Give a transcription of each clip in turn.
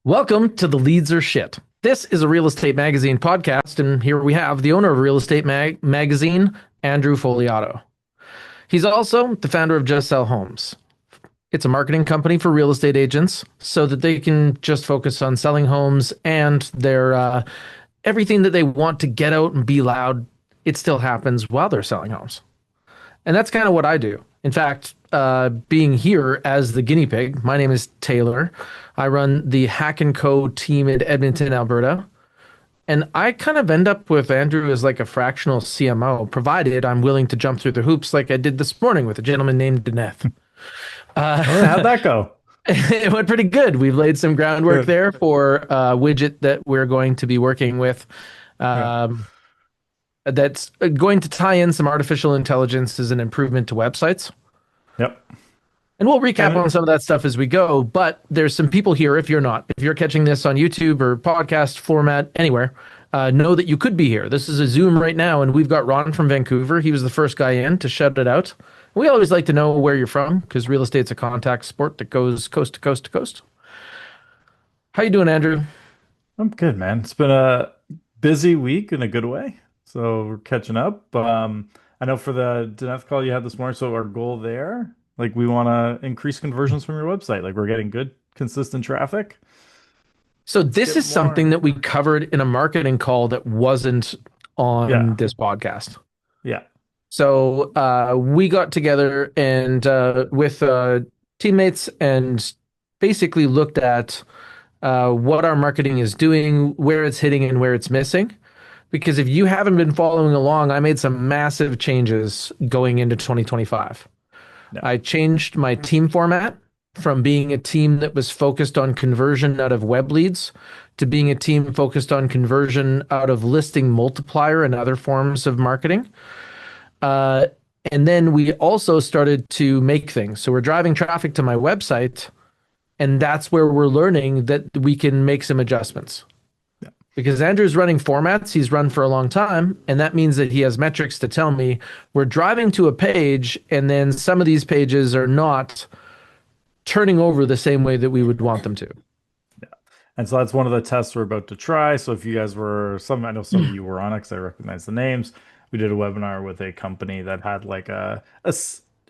Welcome to The Leads Are Shit. This is a real estate magazine podcast, and here we have the owner of Real Estate Magazine, Andrew Foliato. He's also the founder of Just Sell Homes. It's a marketing company for real estate agents so that they can just focus on selling homes and their everything that they want to get out and be loud. It still happens while they're selling homes. And that's kind of what I do. In fact, being here as the guinea pig, my name is Taylor. I run the Hack & Co team in Edmonton, Alberta. And I kind of end up with Andrew as like a fractional CMO, provided I'm willing to jump through the hoops like I did this morning with a gentleman named Deneth. How'd that go? It went pretty good. We've laid some groundwork there for a widget that we're going to be working with. That's going to tie in some artificial intelligence as an improvement to websites. Yep. And we'll recap on some of that stuff as we go. But there's some people here, if you're catching this on YouTube or podcast format, anywhere, know that you could be here. This is a Zoom right now, and we've got Ron from Vancouver. He was the first guy in to shout it out. We always like to know where you're from because real estate's a contact sport that goes coast to coast to coast. How you doing, Andrew? I'm good, man. It's been a busy week in a good way. So we're catching up. I know for the Deneth call you had this morning, so our goal there, like we want to increase conversions from your website. Like we're getting good, consistent traffic. So this is something that we covered in a marketing call that wasn't on this podcast. Yeah. So we got together and with teammates and basically looked at what our marketing is doing, where it's hitting and where it's missing. Because if you haven't been following along, I made some massive changes going into 2025. No. I changed my team format from being a team that was focused on conversion out of web leads to being a team focused on conversion out of listing multiplier and other forms of marketing. And then we also started to make things. So we're driving traffic to my website, and that's where we're learning that we can make some adjustments. Yeah. Because Andrew's running formats he's run for a long time, and that means that he has metrics to tell me we're driving to a page, and then some of these pages are not turning over the same way that we would want them to. Yeah. And so that's one of the tests we're about to try. So if you guys were, I know some of you were on it because I recognize the names. We did a webinar with a company that had like a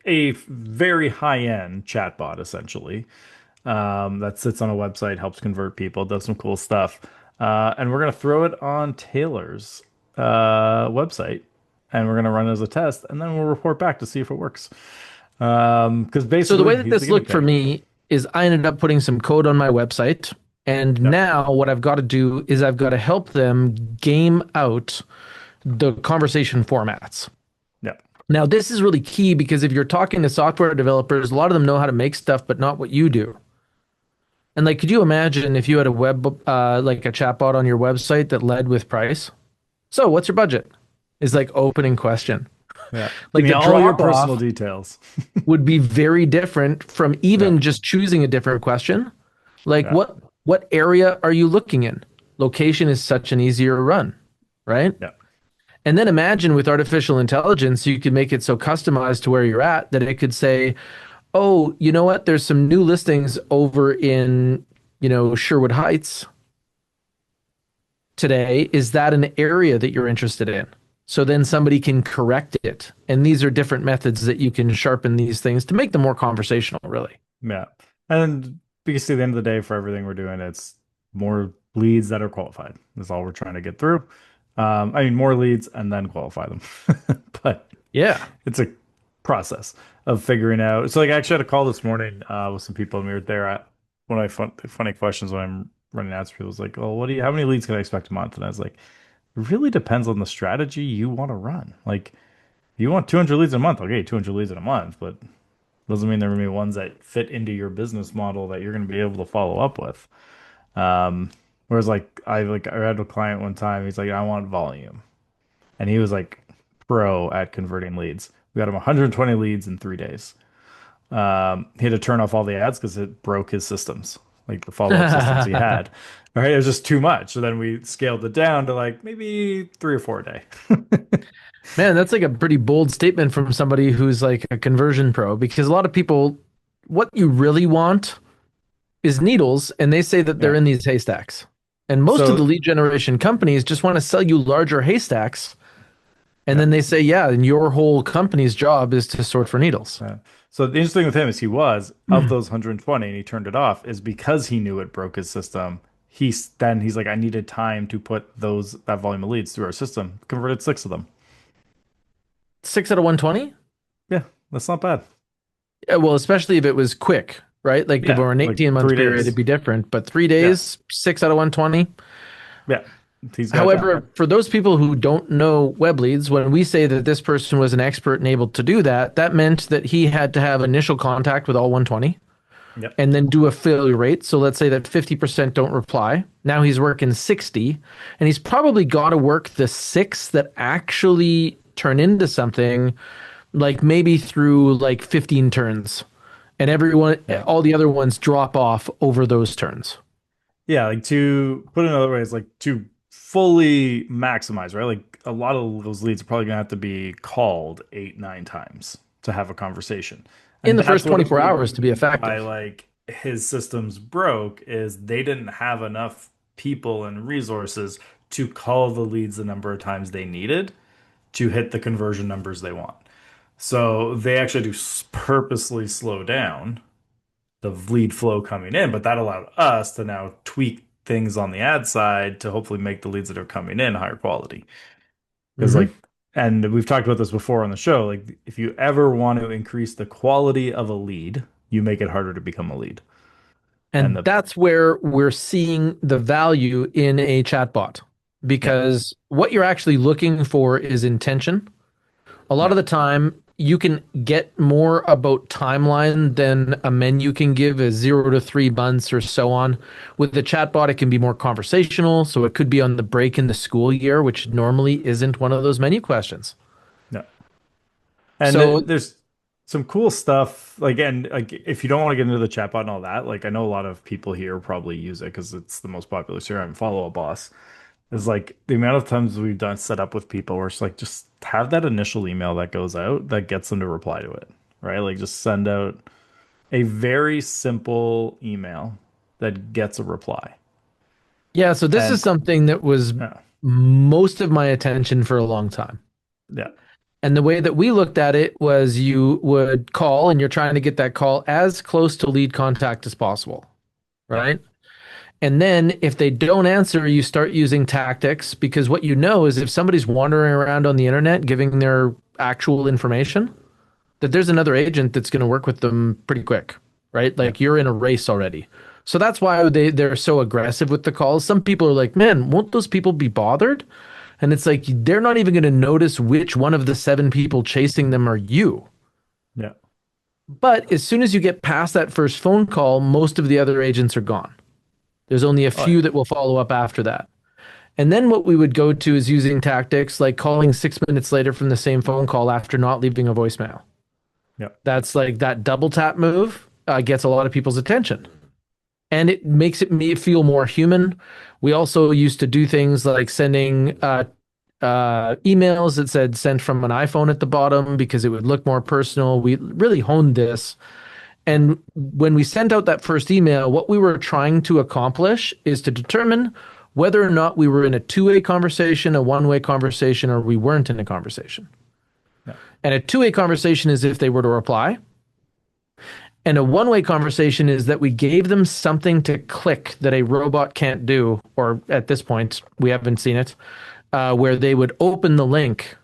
very high-end chatbot, essentially, that sits on a website, helps convert people, does some cool stuff. And we're going to throw it on Taylor's website, and we're going to run it as a test, and then we'll report back to see if it works. Because basically, so the way that this looked for me is I ended up putting some code on my website, and now what I've got to do is I've got to help them game out the conversation formats. Yeah. Now, this is really key because if you're talking to software developers, a lot of them know how to make stuff, but not what you do. And like, could you imagine if you had a like a chatbot on your website that led with price? So what's your budget? Is like opening question. Yeah. Like the all your personal details would be very different from even just choosing a different question. Like what area are you looking in? Location is such an easier run, right? Yeah. And then imagine with artificial intelligence, you could make it so customized to where you're at that it could say, oh, you know what? There's some new listings over in, Sherwood Heights today. Is that an area that you're interested in? So then somebody can correct it. And these are different methods that you can sharpen these things to make them more conversational, really. Yeah. And because at the end of the day, for everything we're doing, it's more leads that are qualified. That's all we're trying to get through. More leads and then qualify them. But yeah, it's a process of figuring out. So like I actually had a call this morning with some people, and we were there at one of my funny questions when I'm running ads for people was like, oh, how many leads can I expect a month? And I was like, it really depends on the strategy you want to run. Like if you want 200 leads a month, okay, 200 leads in a month, but doesn't mean there are going to be ones that fit into your business model that you're going to be able to follow up with. Whereas I had a client one time, he's like, I want volume. And he was like pro at converting leads. We got him 120 leads in 3 days. He had to turn off all the ads because it broke his systems, like the follow-up systems he had. All right, it was just too much. So then we scaled it down to like maybe 3 or 4 a day. Man, that's like a pretty bold statement from somebody who's like a conversion pro, because a lot of people, what you really want is needles, and they say that they're Yeah. in these haystacks. And most of the So lead generation companies just want to sell you larger haystacks. And yeah. then they say, yeah, and your whole company's job is to sort for needles. Yeah. So the interesting thing with him is he was of Mm. those 120 and he turned it off is because he knew it broke his system. He's like, I needed time to put that volume of leads through our system. Converted six of them. 6 out of 120? Yeah, that's not bad. Well, especially if it was quick, right? Like if it Yeah, were an like 18 month three period, days. it'd be different. But three Yeah, days, 6 out of 120. yeah, he's got it down. However, for those people who don't know web leads, when we say that this person was an expert and able to do that, that meant that he had to have initial contact with all 120 Yep, and then do a failure rate. So let's say that 50% don't reply. Now he's working 60, and he's probably got to work the six that actually turn into something, like maybe through like 15 turns. And everyone, yeah, all the other ones drop off over those turns. yeah. Like to put it another way, is like to fully maximize, right? Like a lot of those leads are probably gonna have to be called eight, nine times to have a conversation, In and the that's first what 24 we hours to be mean by effective. like his systems broke is they didn't have enough people and resources to call the leads the number of times they needed to hit the conversion numbers they want. So they actually do purposely slow down the lead flow coming in, but that allowed us to now tweak things on the ad side to hopefully make the leads that are coming in higher quality. Because Hmm. and we've talked about this before on the show, like if you ever want to increase the quality of a lead, you make it harder to become a lead. And And the that's where we're seeing the value in a chatbot yeah, because what you're actually looking for is intention. A lot yeah, of the time, you can get more about timeline than a menu can give as 0 to 3 months or so on. With the chatbot, it can be more conversational. So it could be on the break in the school year, which normally isn't one of those menu questions. yeah. And So, there's some cool stuff. Like, and like, if you don't want to get into the chatbot and all that, like, I know a lot of people here probably use it because it's the most popular CRM. Follow a boss is like the amount of times we've done set up with people where it's like just have that initial email that goes out that gets them to reply to it, right? Like, just send out a very simple email that gets a reply. yeah, so this is And something that was yeah, most of my attention for a long time. yeah, And the way that we looked at it was you would call and you're trying to get that call as close to lead contact as possible, yeah, right? And then if they don't answer, you start using tactics because what you know is if somebody's wandering around on the internet giving their actual information, that there's another agent that's going to work with them pretty quick, right? yeah, Like you're in a race already. So that's why they're so aggressive with the calls. Some people are like, "Man, won't those people be bothered?" And it's like they're not even going to notice which one of the seven people chasing them are you. yeah. But as soon as you get past that first phone call, most of the other agents are gone. There's only a Oh, yeah, few that will follow up after that. And then what we would go to is using tactics like calling 6 minutes later from the same phone call after not leaving a voicemail. yeah. That's like that double tap move gets a lot of people's attention. And it makes it me feel more human. We also used to do things like sending emails that said sent from an iPhone at the bottom because it would look more personal. We really honed this. And when we sent out that first email, what we were trying to accomplish is to determine whether or not we were in a two-way conversation, a one-way conversation, or we weren't in a conversation. Yeah. And a two-way conversation is if they were to reply. And a one-way conversation is that we gave them something to click that a robot can't do, or at this point, we haven't seen it, where they would open the link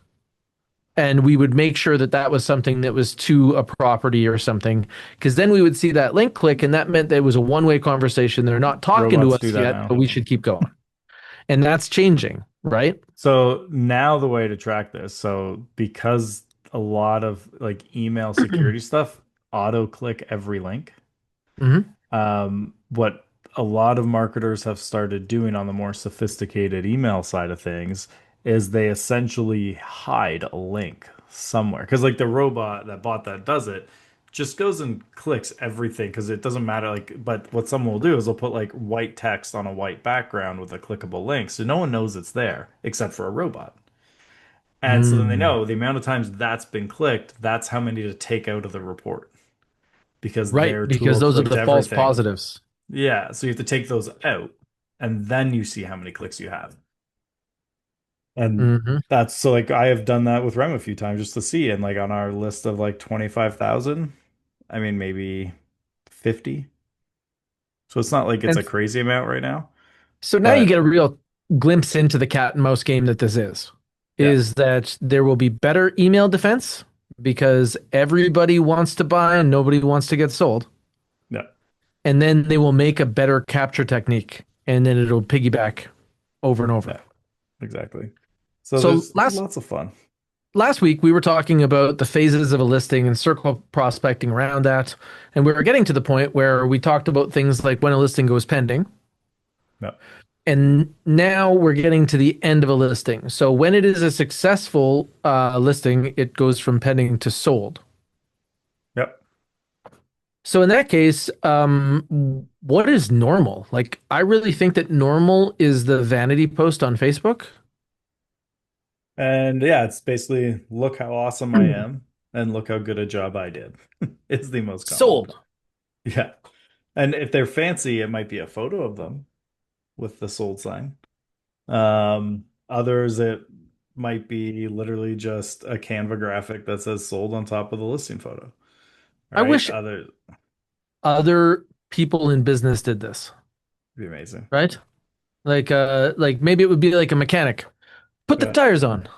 and we would make sure that that was something that was to a property or something because then we would see that link click and that meant that it was a one-way conversation. They're not talking to Robots do us that yet, now. but we should keep going. And that's changing, right? So now the way to track this, so because a lot of like email security stuff auto click every link, Hmm. what a lot of marketers have started doing on the more sophisticated email side of things is they essentially hide a link somewhere. Because like the robot, that bot that does it, just goes and clicks everything because it doesn't matter. Like, but what someone will do is they'll put like white text on a white background with a clickable link, so no one knows it's there except for a robot. And so then they Mm. know the amount of times that's been clicked, that's how many to take out of the report because Right, their because tool those are clicked the false everything. positives. Yeah, so you have to take those out and then you see how many clicks you have. And Hmm. that's so like I have done that with Rem a few times just to see. And like on our list of like 25,000, I mean maybe 50. So it's not like it's And a crazy amount right now. so now you But get a real glimpse into the cat and mouse game that this yeah, is that there will be better email defense because everybody wants to buy and nobody wants to get sold. yeah, And then they will make a better capture technique and then it'll piggyback over and over. yeah, exactly. So So there's last lots of fun. last week we were talking about the phases of a listing and circle prospecting around that. And we were getting to the point where we talked about things like when a listing goes pending. Yeah, And now we're getting to the end of a listing. So when it is a successful listing, it goes from pending to sold. yep. So in that case, what is normal? Like, I really think that normal is the vanity post on Facebook. And yeah, it's basically look how awesome I am and look how good a job I did. It's the most common. Sold. Yeah. And if they're fancy, it might be a photo of them with the sold sign. Others, it might be literally just a Canva graphic that says sold on top of the listing photo. All I right. wish Other other people in business did this, be amazing. right? Like maybe it would be like a mechanic. Put the Yeah. tires on.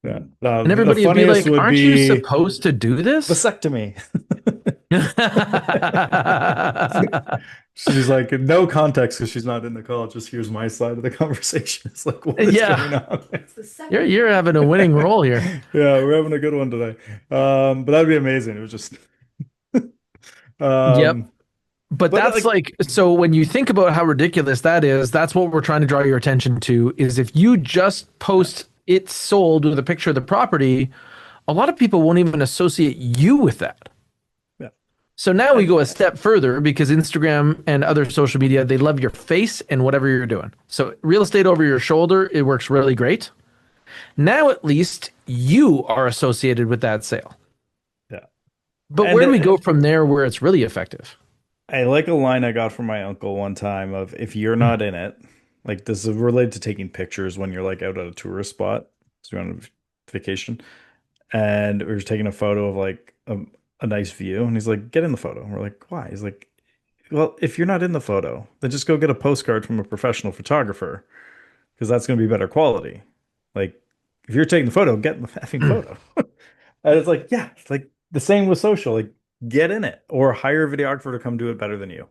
Yeah. And The everybody would be funniest like, would aren't you be supposed to do this? vasectomy. She's like, no context because she's not in the call. Just here's my side of the conversation. It's like, what is going Yeah, on? you're having a winning role here. Yeah, we're having a good one today. But that'd be amazing. It was just, Yep. um, But but that's like, like, so when you think about how ridiculous that is, that's what we're trying to draw your attention to is if you just yeah, post it sold with a picture of the property, a lot of people won't even associate you with that. yeah, So now we and go a step further because Instagram and other social media, they love your face and whatever you're doing. So real estate over your shoulder, it works really great. Now at least you are associated with that sale. yeah, But and where do we go from there where it's really effective? I like a line I got from my uncle one time of if you're not in it, like this is related to taking pictures when you're like out at a tourist spot, so you're on vacation, and we were taking a photo of like a nice view, and he's like, "Get in the photo." And we're like, "Why?" He's like, "Well, if you're not in the photo, then just go get a postcard from a professional photographer because that's going to be better quality. Like, if you're taking the photo, get in the effing photo." And it's like, yeah, it's like the same with social. Like, get in it or hire a videographer to come do it better than you.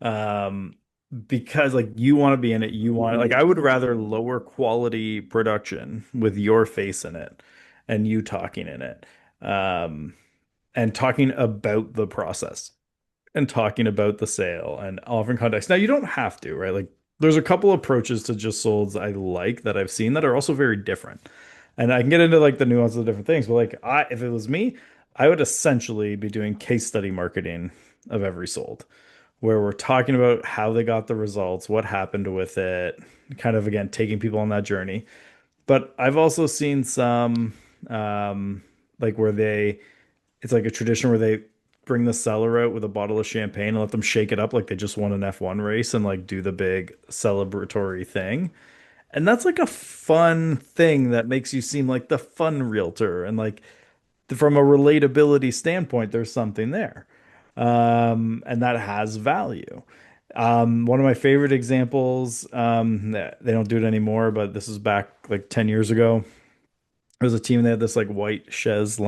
Um, because like you want to be in it, you want like I would rather lower quality production with your face in it and you talking in it. Um, and talking about the process and talking about the sale and offering context. Now you don't have to, right? Like there's a couple approaches to just solds I like that I've seen that are also very different. And I can get into like the nuance of the different things, but like if it was me, I would essentially be doing case study marketing of every sold, where we're talking about how they got the results, what happened with it, kind of again taking people on that journey. But I've also seen some um like where they it's like a tradition where they bring the seller out with a bottle of champagne and let them shake it up like they just won an F1 race and like do the big celebratory thing. And that's like a fun thing that makes you seem like the fun realtor. And like from a relatability standpoint, there's something there. And that has value. One of my favorite examples, they don't do it anymore, but this is back like 10 years ago. It was a team that had this like white chaise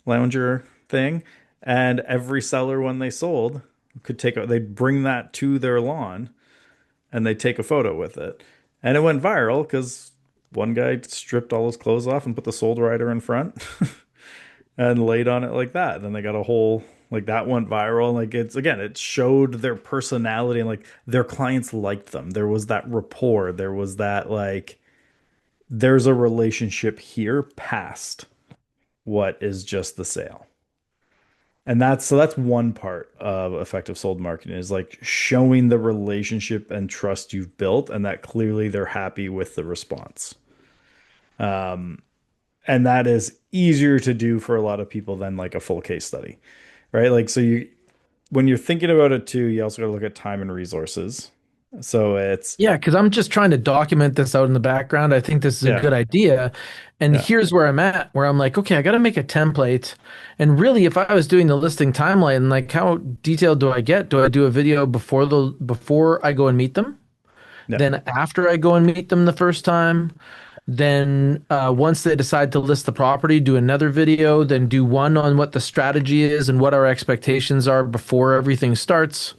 lounger thing, and every seller when they sold they'd bring that to their lawn and they'd take a photo with it, and it went viral because one guy stripped all his clothes off and put the sold rider in front and laid on it like that. Then they got a whole like that went viral. Like it's again, it showed their personality and like their clients liked them. There was that rapport. There was that like there's a relationship here past what is just the sale. And that's one part of effective sold marketing is like showing the relationship and trust you've built and that clearly they're happy with the response. Um, and that is easier to do for a lot of people than like a full case study, right? Like so when you're thinking about it too, you also got to look at time and resources. So it's Yeah, because I'm just trying to document this out in the background. I think this is a yeah, good idea. And yeah, here's where I'm at, where I'm like, okay, I got to make a template. And really, if I was doing the listing timeline, like how detailed do I get? Do I do a video before I go and meet them? yeah, Then after I go and meet them the first time? Then once they decide to list the property, do another video, then do one on what the strategy is and what our expectations are before everything starts.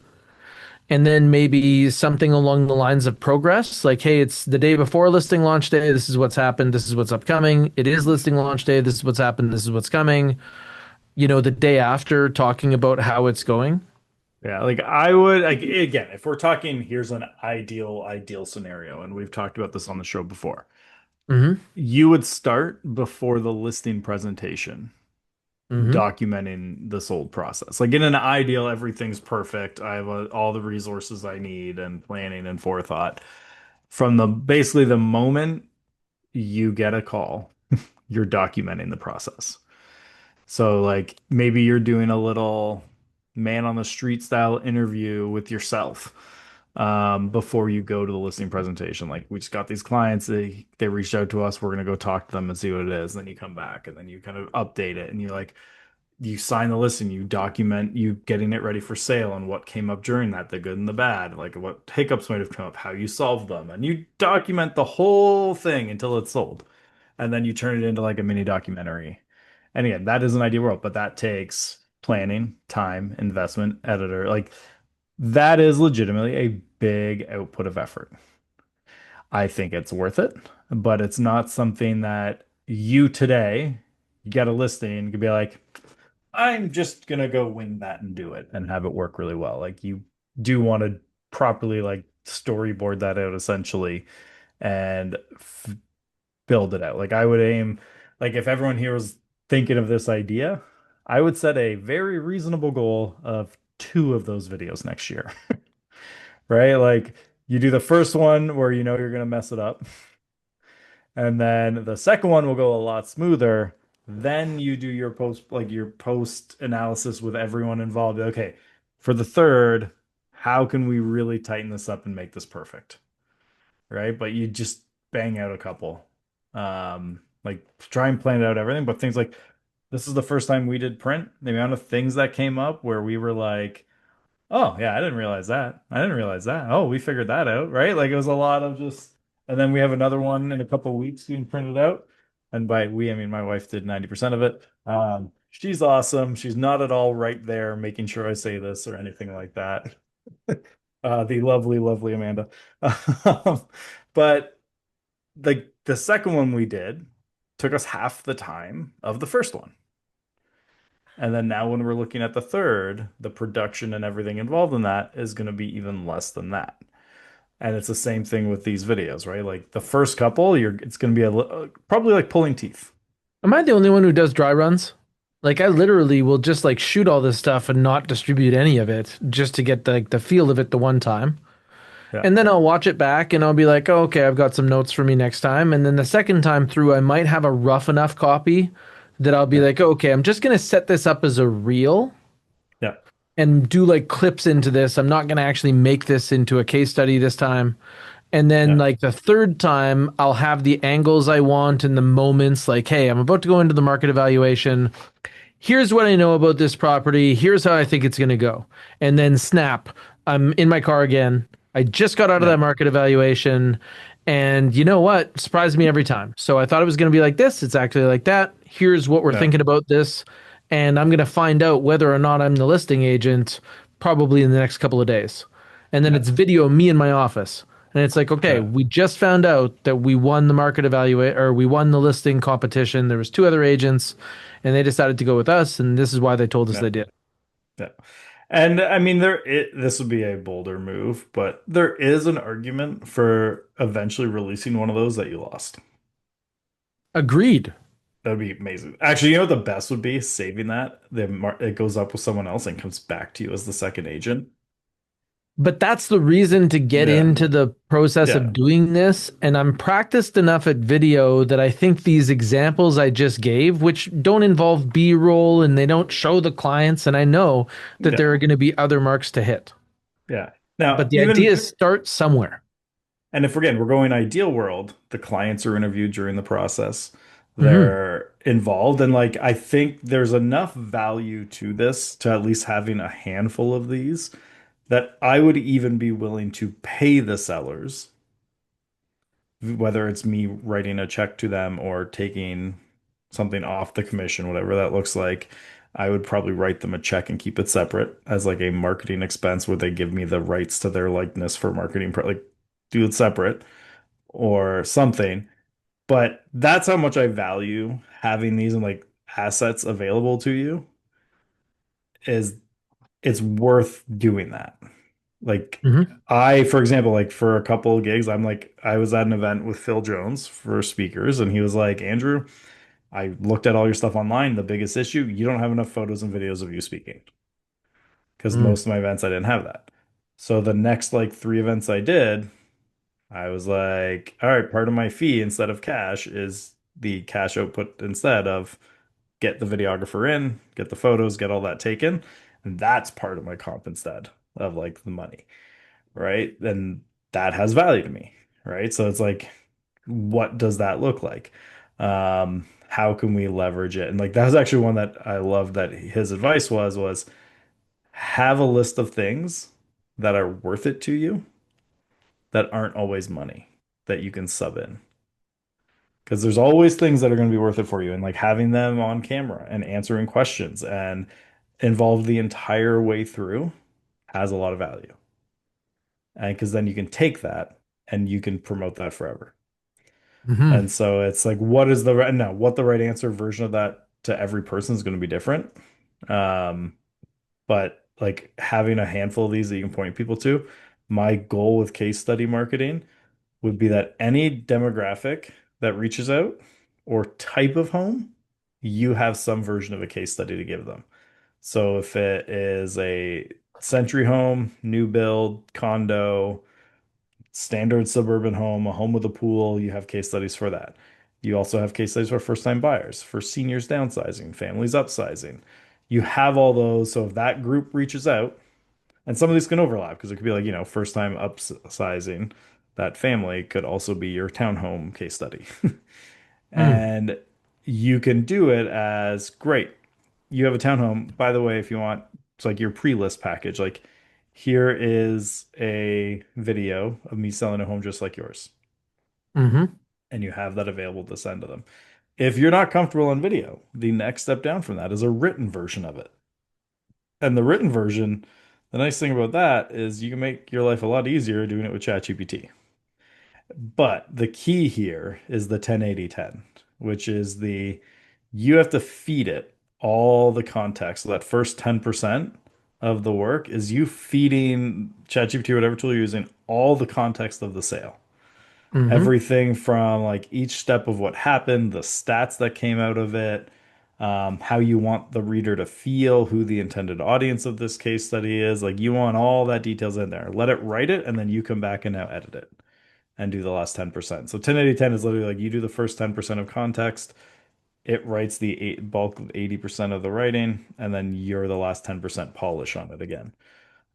And then maybe something along the lines of progress, like, hey, it's the day before listing launch day. This is what's happened. This is what's upcoming. It is listing launch day. This is what's happened. This is what's coming. The day after, talking about how it's going. yeah. Like I would like again, if we're talking, here's an ideal scenario, and we've talked about this on the show before. Mm-hmm. You would start before the listing presentation, Mm-hmm. documenting the sold process. Like in an ideal, everything's perfect. I have all the resources I need and planning and forethought. From the basically the moment you get a call, you're documenting the process. So like maybe you're doing a little man on the street style interview with yourself before you go to the listing presentation. Like we just got these clients, they reached out to us, we're gonna go talk to them and see what it is. Then you come back and then you kind of update it and you sign the listing, you document you getting it ready for sale and what came up during that, the good and the bad, like what hiccups might have come up, how you solved them, and you document the whole thing until it's sold. And then you turn it into like a mini documentary. And again, that is an ideal world, but that takes planning, time, investment, editor. Like that is legitimately a big output of effort. I think it's worth it, but it's not something that you today you get a listing, you could be like, I'm just gonna go wing that and do it and have it work really well. Like you do want to properly like storyboard that out essentially and f build it out. Like I would aim, like if everyone here was thinking of this idea, I would set a very reasonable goal of two of those videos next year, right? Like you do the first one where you know you're gonna mess it up, and then the second one will go a lot smoother. Then you do your post analysis with everyone involved. Okay, for the third, how can we really tighten this up and make this perfect? Right? But you just bang out a couple. Like try and plan out everything, but things like this is the first time we did print. The amount of things that came up where we were like, oh yeah, I didn't realize that. I didn't realize that. Oh, we figured that out, right? Like it was a lot of just, and then we have another one in a couple of weeks being printed out. And by we, I mean my wife did 90% of it. She's awesome. She's not at all right there making sure I say this or anything like that. The lovely, lovely Amanda. But the second one we did took us half the time of the first one. And then now when we're looking at the third, the production and everything involved in that is going to be even less than that. And it's the same thing with these videos, right? Like the first couple, it's going to be probably like pulling teeth. Am I the only one who does dry runs? Like I literally will just like shoot all this stuff and not distribute any of it just to get the feel of it the one time. Yeah, And then I'll watch it back and I'll be like, oh, okay, I've got some notes for me next time. And then the second time through, I might have a rough enough copy that I'll be yeah, like, okay, I'm just gonna set this up as a reel yeah, and do like clips into this. I'm not gonna actually make this into a case study this time. And then yeah, like the third time, I'll have the angles I want and the moments like, hey, I'm about to go into the market evaluation. Here's what I know about this property. Here's how I think it's going to go. And then snap, I'm in my car again. I just got out of yeah, that market evaluation. And you know what? Surprised me every time. So I thought it was going to be like this. It's actually like that. Here's what we're yeah, thinking about this. And I'm going to find out whether or not I'm the listing agent probably in the next couple of days. And then yeah, it's video of me in my office. And it's like, okay, yeah, we just found out that we won the market evaluate or we won the listing competition. There was two other agents and they decided to go with us, and this is why they told us yeah, they did. yeah. And I mean, this would be a bolder move, but there is an argument for eventually releasing one of those that you lost. Agreed. That'd be amazing. Actually, you know what the best would be? Saving that. It goes up with someone else and comes back to you as the second agent. But that's the reason to get Yeah. into the process of Yeah. doing this. And I'm practiced enough at video that I think these examples I just gave, which don't involve B-roll and they don't show the clients, and I know that there are Yeah. going to be other marks to hit. Yeah. Now, But the idea even, is start somewhere. and if again, we're going ideal world, the clients are interviewed during the process. Hmm. They're involved. And like, I think there's enough value to this, to at least having a handful of these, that I would even be willing to pay the sellers, whether it's me writing a check to them or taking something off the commission, whatever that looks like. I would probably write them a check and keep it separate as like a marketing expense where they give me the rights to their likeness for marketing, like do it separate or something. But that's how much I value having these and like assets available to you, is it's worth doing that. Like Hmm. for example, like for a couple of gigs, I was at an event with Phil Jones for speakers, and he was like, Andrew, I looked at all your stuff online. The biggest issue, you don't have enough photos and videos of you speaking. Because Mm. most of my events I didn't have that. So the next like three events I did, I was like, all right, part of my fee instead of cash is the cash output instead of get the videographer in, get the photos, get all that taken. And that's part of my comp instead of like the money, right? Then that has value to me, right? So it's like, what does that look like? How can we leverage it? And like that was actually one that I love, that his advice was have a list of things that are worth it to you that aren't always money that you can sub in. Because there's always things that are going to be worth it for you. And like having them on camera and answering questions and involved the entire way through has a lot of value. And because then you can take that and you can promote that forever. Hmm. And so it's like, what is the right, no, what the right answer version of that to every person is going to be different. Um, but like having a handful of these that you can point people to, my goal with case study marketing would be that any demographic that reaches out or type of home, you have some version of a case study to give them. So if it is a century home, new build, condo, standard suburban home, a home with a pool, you have case studies for that. You also have case studies for first-time buyers, for seniors downsizing, families upsizing. You have all those. So if that group reaches out, and some of these can overlap because it could be like, first time upsizing, that family could also be your townhome case study. Mm. And you can do it as great. You have a townhome. By the way, if you want, it's like your pre-list package. Like, here is a video of me selling a home just like yours. Hmm. And you have that available to send to them. If you're not comfortable on video, the next step down from that is a written version of it. And the written version, the nice thing about that is you can make your life a lot easier doing it with ChatGPT. But the key here is the 10-80-10, which is you have to feed it all the context. So that first 10% of the work is you feeding ChatGPT, whatever tool you're using, all the context of the sale. Hmm. Everything from like each step of what happened, the stats that came out of it, how you want the reader to feel, who the intended audience of this case study is. Like you want all that details in there. Let it write it, and then you come back and now edit it and do the last 10%. So 10-80-10 is literally like you do the first 10% of context, it writes the bulk of 80% of the writing, and then you're the last 10% polish on it again.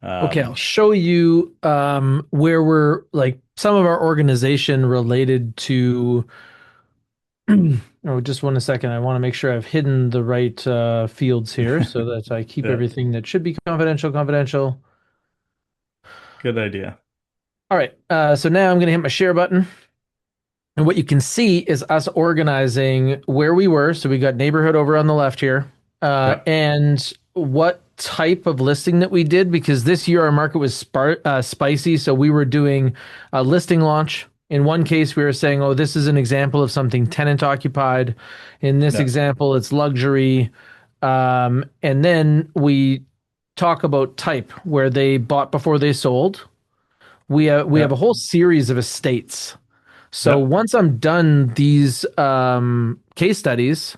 Okay, Um, I'll show you where we're like some of our organization related to. Oh, just one second. I want to make sure I've hidden the right fields here so that I keep yeah, everything that should be confidential, confidential. good idea. All right. So now I'm going to hit my share button. And what you can see is us organizing where we were. So we got neighborhood over on the left here, Yeah, and what type of listing that we did, because this year our market was spicy. So we were doing a listing launch. In one case, we were saying, oh, this is an example of something tenant occupied. In this yeah, example, it's luxury. And then we talk about type where they bought before they sold. We have yeah, a whole series of estates. So yeah. once I'm done these case studies,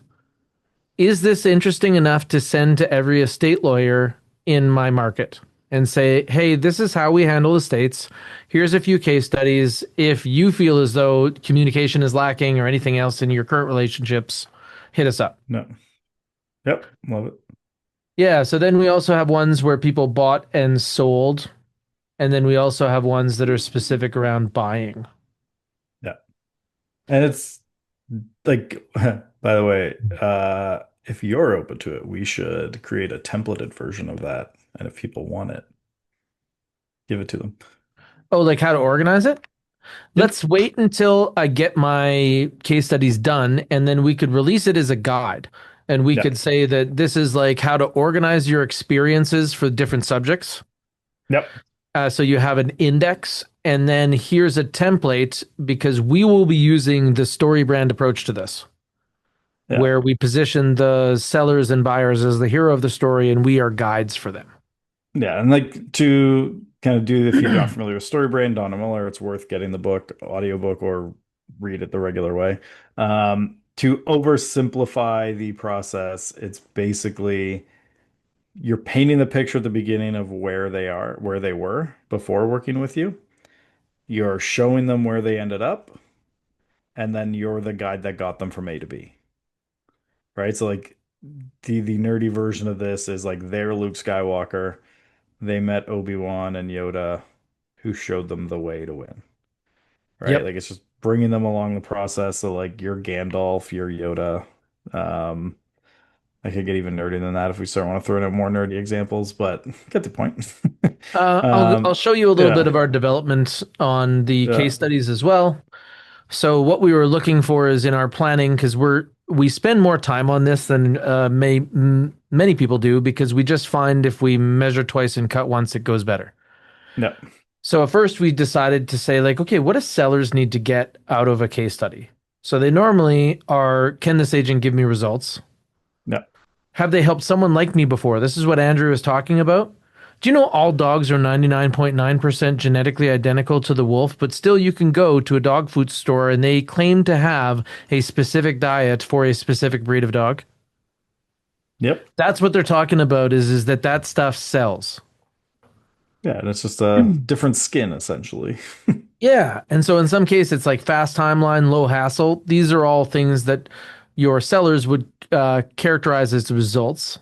is this interesting enough to send to every estate lawyer in my market? and say, hey, this is how we handle estates. Here's a few case studies. If you feel as though communication is lacking or anything else in your current relationships, hit us up. No. Yep. Love it. Yeah, so then we also have ones where people bought and sold, and then we also have ones that are specific around buying. Yeah. And it's like, by the way, if you're open to it, we should create a templated version of that. And if people want it, give it to them. Oh, like how to organize it? Yep. Let's wait until I get my case studies done, and then we could release it as a guide. And we Yeah. could say that this is like how to organize your experiences for different subjects. Yep. So you have an index, and then here's a template because we will be using the story brand approach to this, Yeah. where we position the sellers and buyers as the hero of the story, and we are guides for them. Yeah. And like to kind of do, if you're not familiar with Storybrain, Donna Miller, it's worth getting the book, audiobook, or read it the regular way. To oversimplify the process, it's basically you're painting the picture at the beginning of where they are, where they were before working with you. You're showing them where they ended up, and then you're the guide that got them from A to B. Right? So like the nerdy version of this is like they're Luke Skywalker. They met Obi-Wan and Yoda, who showed them the way to win. Right? Yep. Like it's just bringing them along the process. So like you're Gandalf, you're Yoda. Um, I could get even nerdier than that if we start want to throw in more nerdy examples, but get the point. I'll show you a little bit Yeah, of our development on the yeah, case studies as well. So what we were looking for is in our planning because we spend more time on this than many people do because we just find if we measure twice and cut once, it goes better. yeah, So at first we decided to say like, okay, what do sellers need to get out of a case study? So they normally are, can this agent give me results? yeah, Have they helped someone like me before? This is what Andrew was talking about. Do you know all dogs are 99.9% genetically identical to the wolf, but still you can go to a dog food store and they claim to have a specific diet for a specific breed of dog? yep, That's what they're talking about is that that stuff sells. yeah. And it's just a different skin essentially. Yeah. And so in some cases, it's like fast timeline, low hassle. These are all things that your sellers would characterize as results.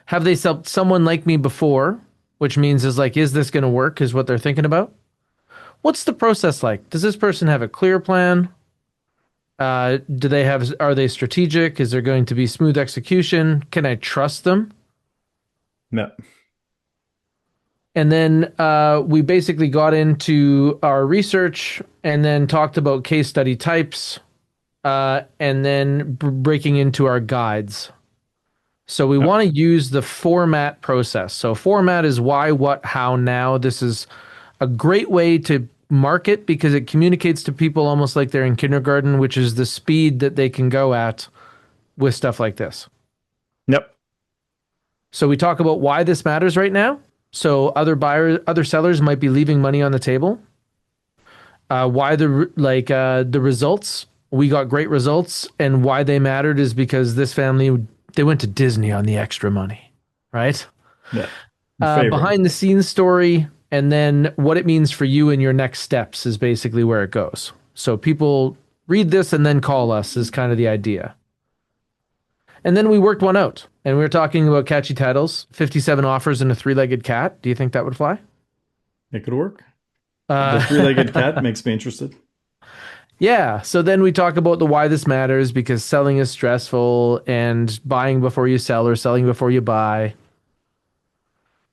Have they helped someone like me before? Which means is like, is this going to work? Is what they're thinking about. What's the process like? Does this person have a clear plan? Do they have? Are they strategic? Is there going to be smooth execution? Can I trust them? Yeah, And then we basically got into our research and then talked about case study types and then breaking into our guides. So we yeah, want to use the format process. So format is why, what, how, now. This is a great way to market because it communicates to people almost like they're in kindergarten, which is the speed that they can go at with stuff like this. yep, So we talk about why this matters right now. So other sellers might be leaving money on the table. Why the results? We got great results, and why they mattered is because this family they went to Disney on the extra money, right? yeah. Your favorite. Behind the scenes story, and then what it means for you and your next steps is basically where it goes. So people read this and then call us is kind of the idea. And then we worked one out, and we were talking about catchy titles, 57 offers and a three-legged cat. Do you think that would fly? It could work. The three-legged cat Uh, makes me interested. yeah. So then we talk about the why this matters because selling is stressful and buying before you sell or selling before you buy.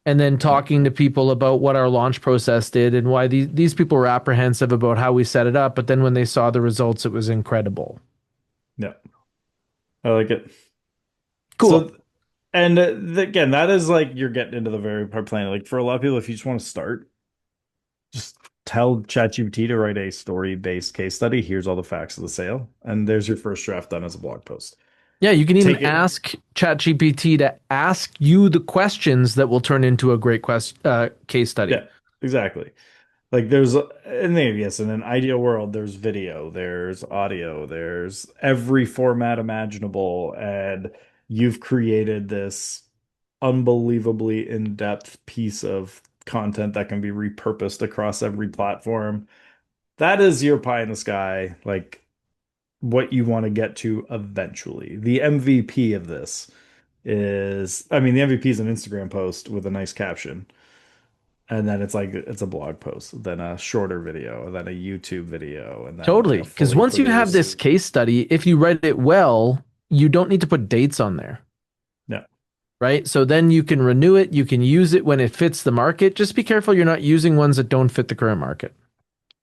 And then Yeah, talking to people about what our launch process did and why these people were apprehensive about how we set it up. But then when they saw the results, it was incredible. yeah. I like it. Cool. So, and again, that is like you're getting into the very part plan. Like for a lot of people, if you just want to start, just tell ChatGPT to write a story-based case study. Here's all the facts of the sale, and there's your first draft done as a blog post. Yeah, you can even Take it. ask ChatGPT to ask you the questions that will turn into a great case study. Yeah, exactly. Like there's, and then yes, in an ideal world, there's video, there's audio, there's every format imaginable, and you've created this unbelievably in-depth piece of content that can be repurposed across every platform. That is your pie in the sky, like what you want to get to eventually. The MVP of this is, I mean, the MVP is an Instagram post with a nice caption. And then it's like it's a blog post, then a shorter video, then a YouTube video, and then like Totally. a Because fully once you have produced. this case study, if you write it well, you don't need to put dates on there, Yeah. right? So then you can renew it. You can use it when it fits the market. Just be careful you're not using ones that don't fit the current market.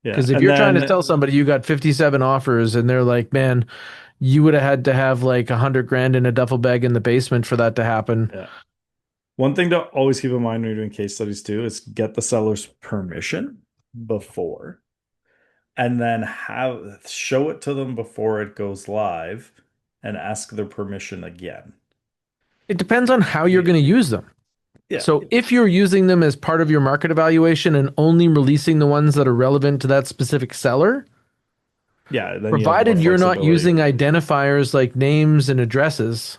Yeah. Because if And you're trying to tell then somebody you got 57 offers and they're like, man, you would have had to have like 100 grand in a duffel bag in the basement for that to happen. yeah. One thing to always keep in mind when you're doing case studies too is get the seller's permission before, and then have show it to them before it goes live and ask their permission again. It depends on how you're Yeah. going to use them. Yeah. So if you're using them as part of your market evaluation and only releasing the ones that are relevant to that specific seller, Yeah, then you have more provided you're not flexibility. using identifiers like names and addresses,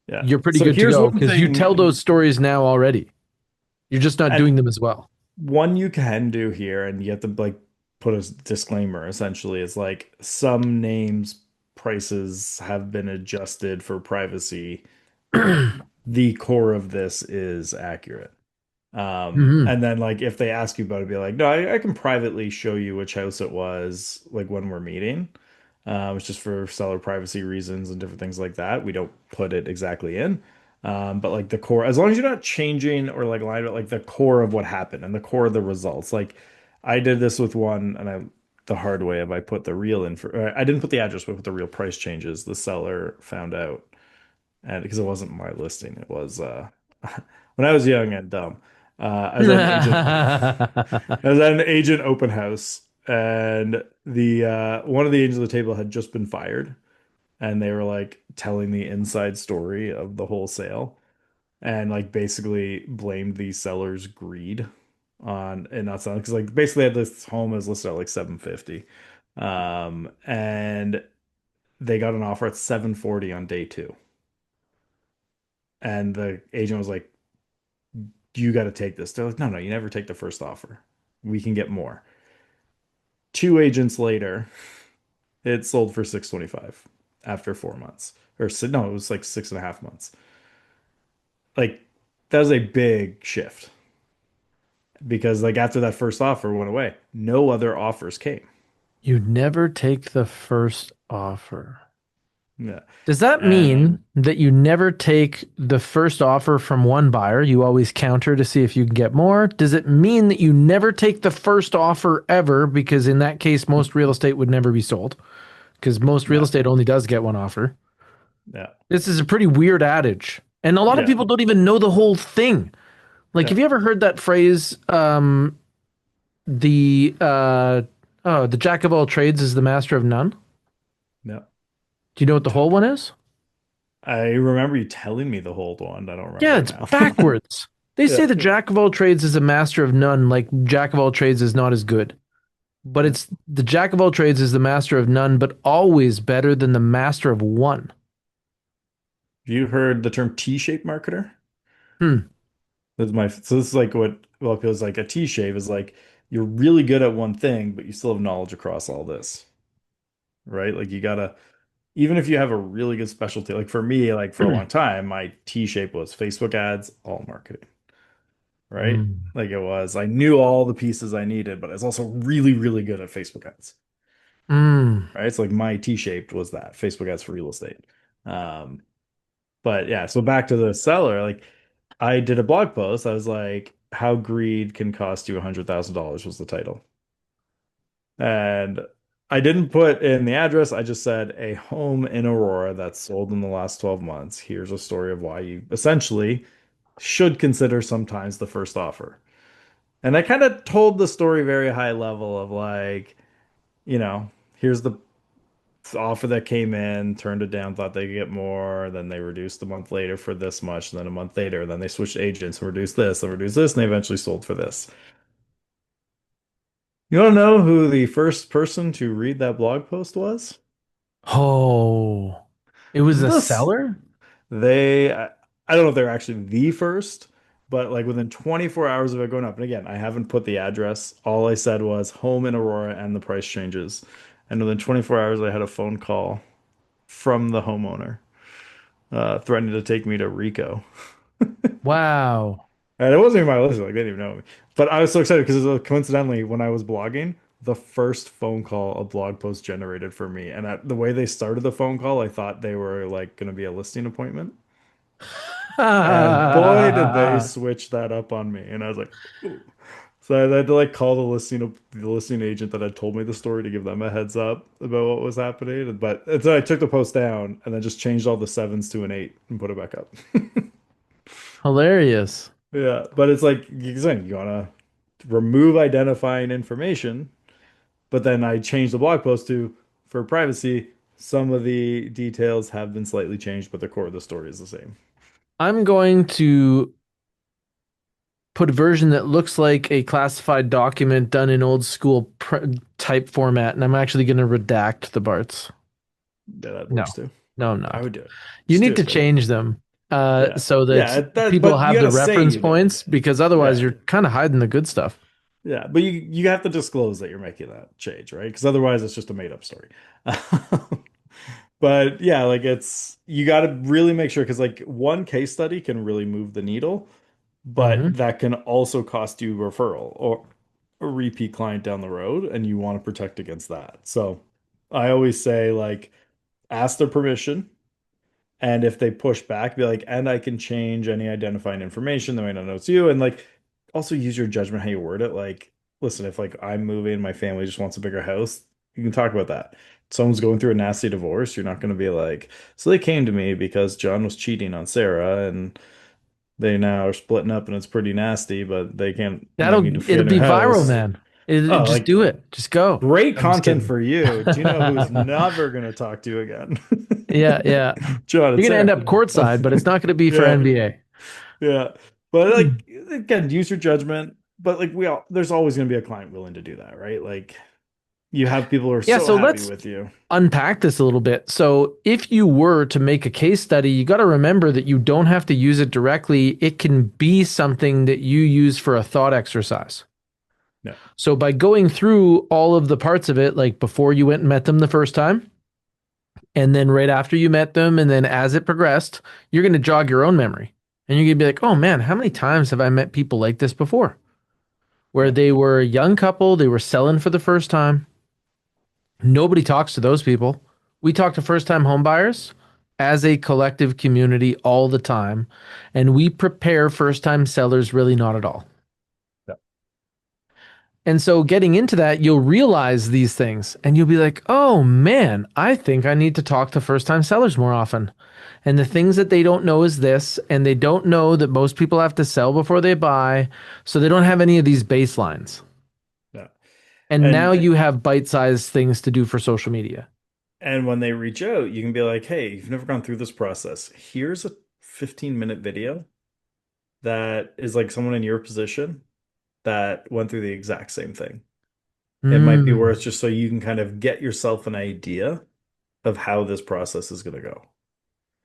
Yeah. you're pretty So good to here's go one because you tell those thing, stories now already. You're just not and doing them as well. one you can do here, and you have to like put a disclaimer essentially, is like some names prices have been adjusted for privacy, but the core of this is accurate. Mhm. And then like if they ask you about it, be like, no, I can privately show you which house it was, like when we're meeting. It's just for seller privacy reasons and different things like that. We don't put it exactly in. But like the core, as long as you're not changing or like lying about like the core of what happened and the core of the results. Like I did this with one and I the hard way of I put the real info, I didn't put the address, but I put the real price changes. The seller found out, and because it wasn't my listing, it was when I was young and dumb. I was at an agent. I was at an agent open house, and the one of the agents of the table had just been fired, and they were like telling the inside story of the whole sale, and like basically blamed the seller's greed on and not selling because like basically had this home was listed at like 750, and they got an offer at 740 on day two, and the agent was like, "You got to take this." They're like, "No, no, you never take the first offer. We can get more." Two agents later, it sold for 625 after 4 months. Or no, it was like 6.5 months. Like that was a big shift because like after that first offer went away, no other offers came. You never take the first offer. Yeah. Does that And mean that you never take the first offer from one buyer? You always counter to see if you can get more? Does it mean that you never take the first offer ever? Because in that case, most real estate would never be sold because most real yeah, estate only does get one offer. yeah, This is a pretty weird adage. And a lot of yeah, people don't even know the whole thing. Like, yeah, have you ever heard that phrase, the, oh, the jack of all trades is the master of none? yeah. Do you know what the whole one is? I remember you telling me the whole one. I don't Yeah, remember it it's now. backwards. They say Yeah, the jack of all trades is a master of none, like jack of all trades is not as good. But yeah. it's the jack of all trades is the master of none, but always better than the master of one. Have you heard the term T-shaped marketer? Hmm. That's my so this is like what well, because like a T-shape is like you're really good at one thing, but you still have knowledge across all this, right? Like you gotta even if you have a really good specialty, like for me, like for a long time, my T-shape was Facebook ads, all marketing, right? Mm. Like it was, I knew all the pieces I needed, but I was also really, really good at Facebook ads, Mm. right? So like my T-shaped was that Facebook ads for real estate. Um, but yeah, so back to the seller, like I did a blog post. I was like, "How greed can cost you $100,000" was the title, and I didn't put in the address. I just said a home in Aurora that's sold in the last 12 months. Here's a story of why you essentially should consider sometimes the first offer. And I kind of told the story very high level of like, here's the offer that came in, turned it down, thought they could get more, then they reduced a month later for this much, and then a month later, then they switched agents and reduced this, and they eventually sold for this. You want to know who the first person to read that blog post was? Oh, it was a This seller? they I don't know if they're actually the first, but like within 24 hours of it going up, and again, I haven't put the address. All I said was home in Aurora and the price changes. And within 24 hours, I had a phone call from the homeowner threatening to take me to Rico. Wow. And it wasn't even my list, like they didn't even know me. But I was so excited because coincidentally, when I was blogging, the first phone call a blog post generated for me. And the way they started the phone call, I thought they were like going to be a listing appointment. And boy, did they switch that up on me. And I was like, ooh. So I had to like call the listing agent that had told me the story to give them a heads up about what was happening. But and so I took the post down and then just changed all the sevens to an eight and put it back up. Hilarious. Yeah, but it's like you're saying, you wanna remove identifying information, but then I changed the blog post to for privacy. Some of the details have been slightly changed, but the core of the story is the same. I'm going to put a version that looks like a classified document done in old school type format, and I'm actually going to redact the parts. Yeah, that No, works too. no, I'm I not. would do it. You Just do need to it, buddy. change them Yeah. so Yeah, that that people but you have the gotta say reference you did. points, because otherwise Yeah. you're kind of hiding the good stuff. Yeah, but you have to disclose that you're making that change, right? Because otherwise it's just a made up story. But yeah, like it's you got to really make sure because like one case study can really move the needle, but Hmm. that can also cost you referral or a repeat client down the road, and you want to protect against that. So I always say like ask their permission, and if they push back, be like, and I can change any identifying information. They might not know it's you, and like also use your judgment how you word it. Like, listen, if like I'm moving, my family just wants a bigger house, you can talk about that. Someone's going through a nasty divorce, you're not going to be like, so they came to me because John was cheating on Sarah, and they now are splitting up, and it's pretty nasty, but they can't might need to get It'll a new be viral, house. man. Oh, Just like do it. Just go. great I'm just content kidding. for you. Do you know who's never going to talk to you again? Yeah, yeah. John and You're gonna end Sarah. up courtside, but it's not gonna be for Yeah. NBA. Yeah. But like again, use your judgment. But like there's always gonna be a client willing to do that, right? Like you have people who are Yeah, so so happy let's with you. unpack this a little bit. So, if you were to make a case study, you got to remember that you don't have to use it directly. It can be something that you use for a thought exercise. No. So, by going through all of the parts of it, like before you went and met them the first time, and then right after you met them, and then as it progressed, you're going to jog your own memory. And you're going to be like, oh man, how many times have I met people like this before? Where Yeah. they were a young couple, they were selling for the first time. Nobody talks to those people. We talk to first time homebuyers as a collective community all the time, and we prepare first time sellers really not at all. Yeah. And so getting into that, you'll realize these things and you'll be like, oh man, I think I need to talk to first time sellers more often. And the things that they don't know is this, and they don't know that most people have to sell before they buy. So they don't have any of these baselines. Yeah. And now And you have bite sized things to do for social media. and when they reach out, you can be like, hey, you've never gone through this process. Here's a 15-minute video that is like someone in your position that went through the exact same thing. It might be Mm. worth just so you can kind of get yourself an idea of how this process is going to go.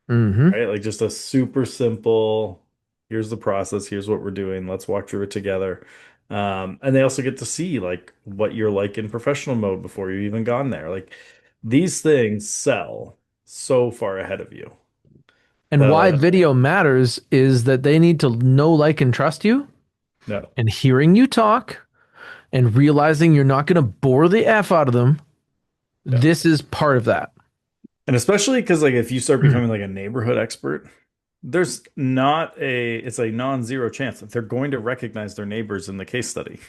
Hmm. Right? Like just a super simple, here's the process, here's what we're doing, let's walk through it together. And they also get to see like what you're like in professional mode before you've even gone there. Like these things sell so far ahead of you And that why video matters is that they need to know, like, and trust you, no, and hearing you talk and realizing you're not going to bore the F out of them. no. This is part of that. And especially because like if you start Mm. becoming like a neighborhood expert, there's not a it's a non-zero chance that they're going to recognize their neighbors in the case study,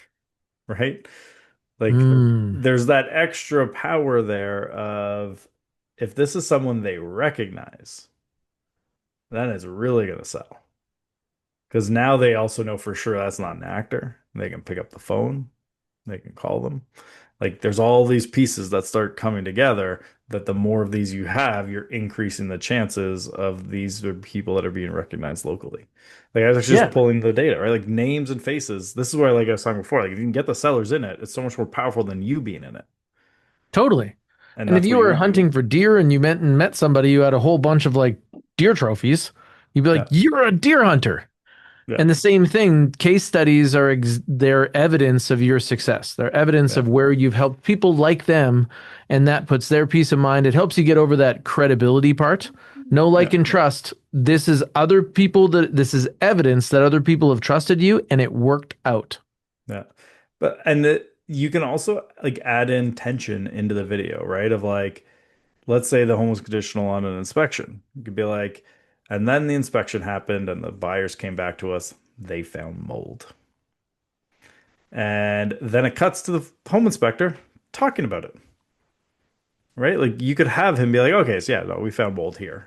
right? Like Mm. there's that extra power there of if this is someone they recognize, then it's really gonna sell. Because now they also know for sure that's not an actor. They can pick up the phone, they can call them. Like there's all these pieces that start coming together that the more of these you have, you're increasing the chances of these are people that are being recognized locally. Like I was actually just Yeah, pulling the data, right? Like names and faces. This is where, like I was talking before, like if you can get the sellers in it, it's so much more powerful than you being in it. totally. And And if that's you what were you're hunting for deer and you met somebody who had a whole bunch of like deer trophies, You'd be like, Yeah. "You're a deer hunter." Yeah. And the same thing, case studies are they're evidence of your success. They're evidence Yeah. of where you've helped people like them, and that puts their peace of mind. It helps you get over that credibility part. No like Yeah. and trust. This is evidence that other people have trusted you and it worked out. Yeah. You can also like add in tension into the video, right? Of like, let's say the home was conditional on an inspection. You could be like, and then the inspection happened and the buyers came back to us. They found mold. And then it cuts to the home inspector talking about it, right? Like you could have him be like, okay, so yeah, no, we found mold here.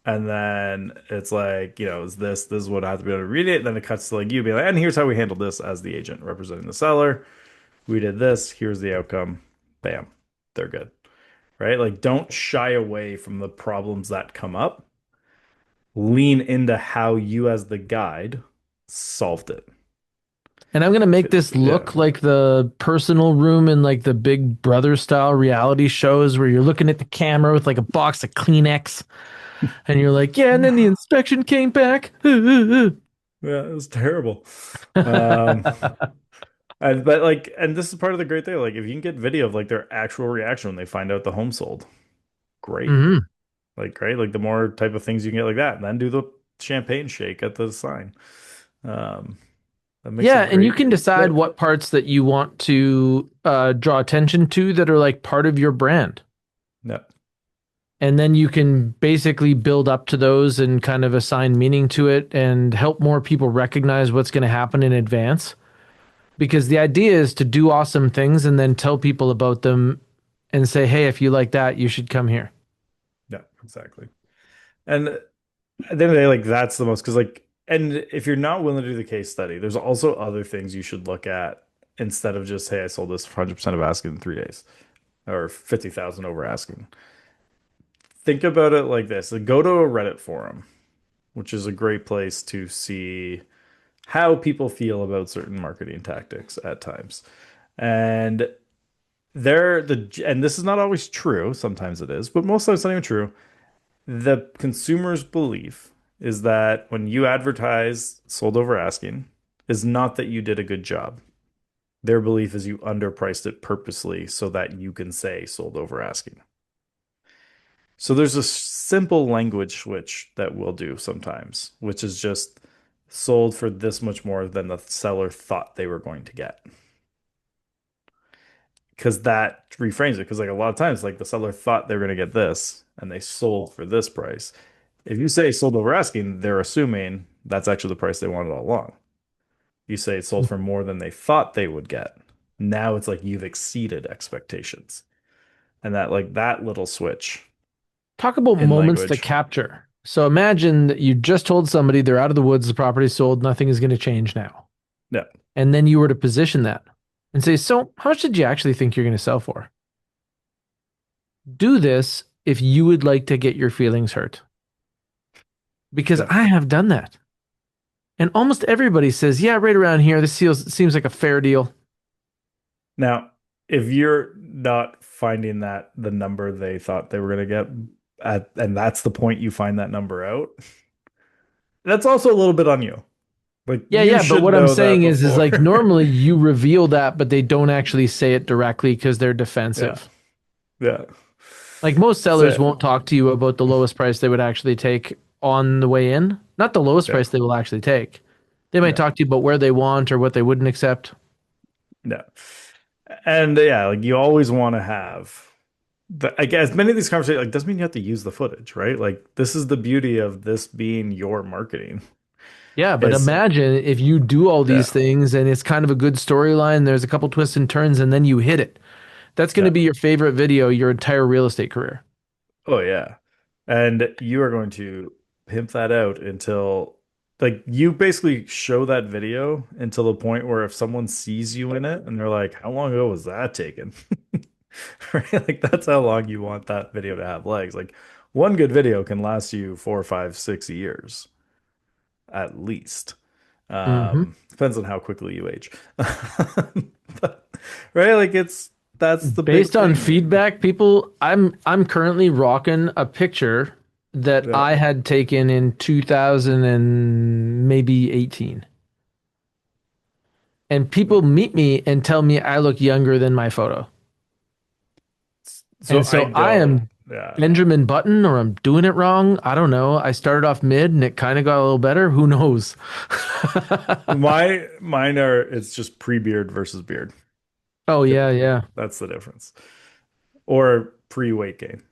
And then it's like, is this is what I have to be able to read it. Then it cuts to like you be like, and here's how we handled this as the agent representing the seller. We did this. Here's the outcome. Bam. They're good. Right? Like, don't shy away from the problems that come up. Lean into how you, as the guide, solved it. And I'm gonna make this Yeah. look like the personal room in like the Big Brother style reality shows where you're looking at the camera with like a box of Kleenex and you're like, yeah, and then the inspection came back. Yeah, it was terrible. Um, and this is part of the great thing. Like, if you can get video of like their actual reaction when they find out the home sold, great. Hmm. Like, great. Like, the more type of things you can get like that, and then do the champagne shake at the sign. Um, that makes a Yeah, and you great can decide clip. what parts that you want to draw attention to that are like part of your brand. Yeah. And then you can basically build up to those and kind of assign meaning to it and help more people recognize what's going to happen in advance. Because the idea is to do awesome things and then tell people about them and say, hey, if you like that, you should come here. Yeah, exactly. And at the end of the day, like that's the most because and if you're not willing to do the case study, there's also other things you should look at instead of just, hey, I sold this for 100% of asking in 3 days or 50,000 over asking. Think about it like this. Like, go to a Reddit forum, which is a great place to see how people feel about certain marketing tactics at times. And and this is not always true. Sometimes it is, but most of the time it's not even true. The consumer's belief is that when you advertise sold over asking, is not that you did a good job. Their belief is you underpriced it purposely so that you can say sold over asking. So there's a simple language switch that we'll do sometimes, which is just sold for this much more than the seller thought they were going to get. Because that reframes it. Because like a lot of times, like the seller thought they were going to get this and they sold for this price. If you say sold over asking, they're assuming that's actually the price they wanted all along. You say it sold for more than they thought they would get. Now it's like you've exceeded expectations. And that little switch Talk about in moments to language. capture. So imagine that you just told somebody they're out of the woods, the property's sold, nothing is going to change now. Yeah. And then you were to position that and say, so how much did you actually think you're going to sell for? Do this if you would like to get your feelings hurt. Because Yeah. I have done that. And almost everybody says, yeah, right around here, this seems like a fair deal. Now, if you're not finding that the number they thought they were going to get and that's the point you find that number out, that's also a little bit on you. Like Yeah, you yeah. But should what I'm know that saying is before. like normally you reveal that, but they don't actually say it directly because they're Yeah. defensive. Yeah. Like most sellers So, won't talk to you about the lowest price they would actually take on the way in. Not the lowest yeah. price they will actually take. They might Yeah. talk to you about where they want or what they wouldn't accept. Yeah. And yeah, like you always want to have I guess many of these conversations like doesn't mean you have to use the footage, right? Like this is the beauty of this being your marketing. Yeah, but Is imagine if you do all these yeah. things and it's kind of a good storyline, there's a couple twists and turns, and then you hit it. That's going to Yeah. be your favorite video your entire real estate career. Oh yeah. And you are going to pimp that out until like you basically show that video until the point where if someone sees you in it and they're like, how long ago was that taken? Right? Like that's how long you want that video to have legs. Like one good video can last you 4, 5, 6 years at least. Hmm. Depends on how quickly you age. But, right? Like that's the big Based on thing. feedback, people, I'm currently rocking a picture. that Yeah. I had taken in 2000 and maybe 18. And Yeah. people meet me and tell me I look younger than my photo. So And I so I don't. am Yeah. Benjamin Button, or I'm doing it wrong. I don't know. I started off mid and it kind of got a little better. Who knows? Mine are, it's just pre-beard versus beard. Oh, yeah, Typically. yeah. That's the difference. Or pre-weight gain.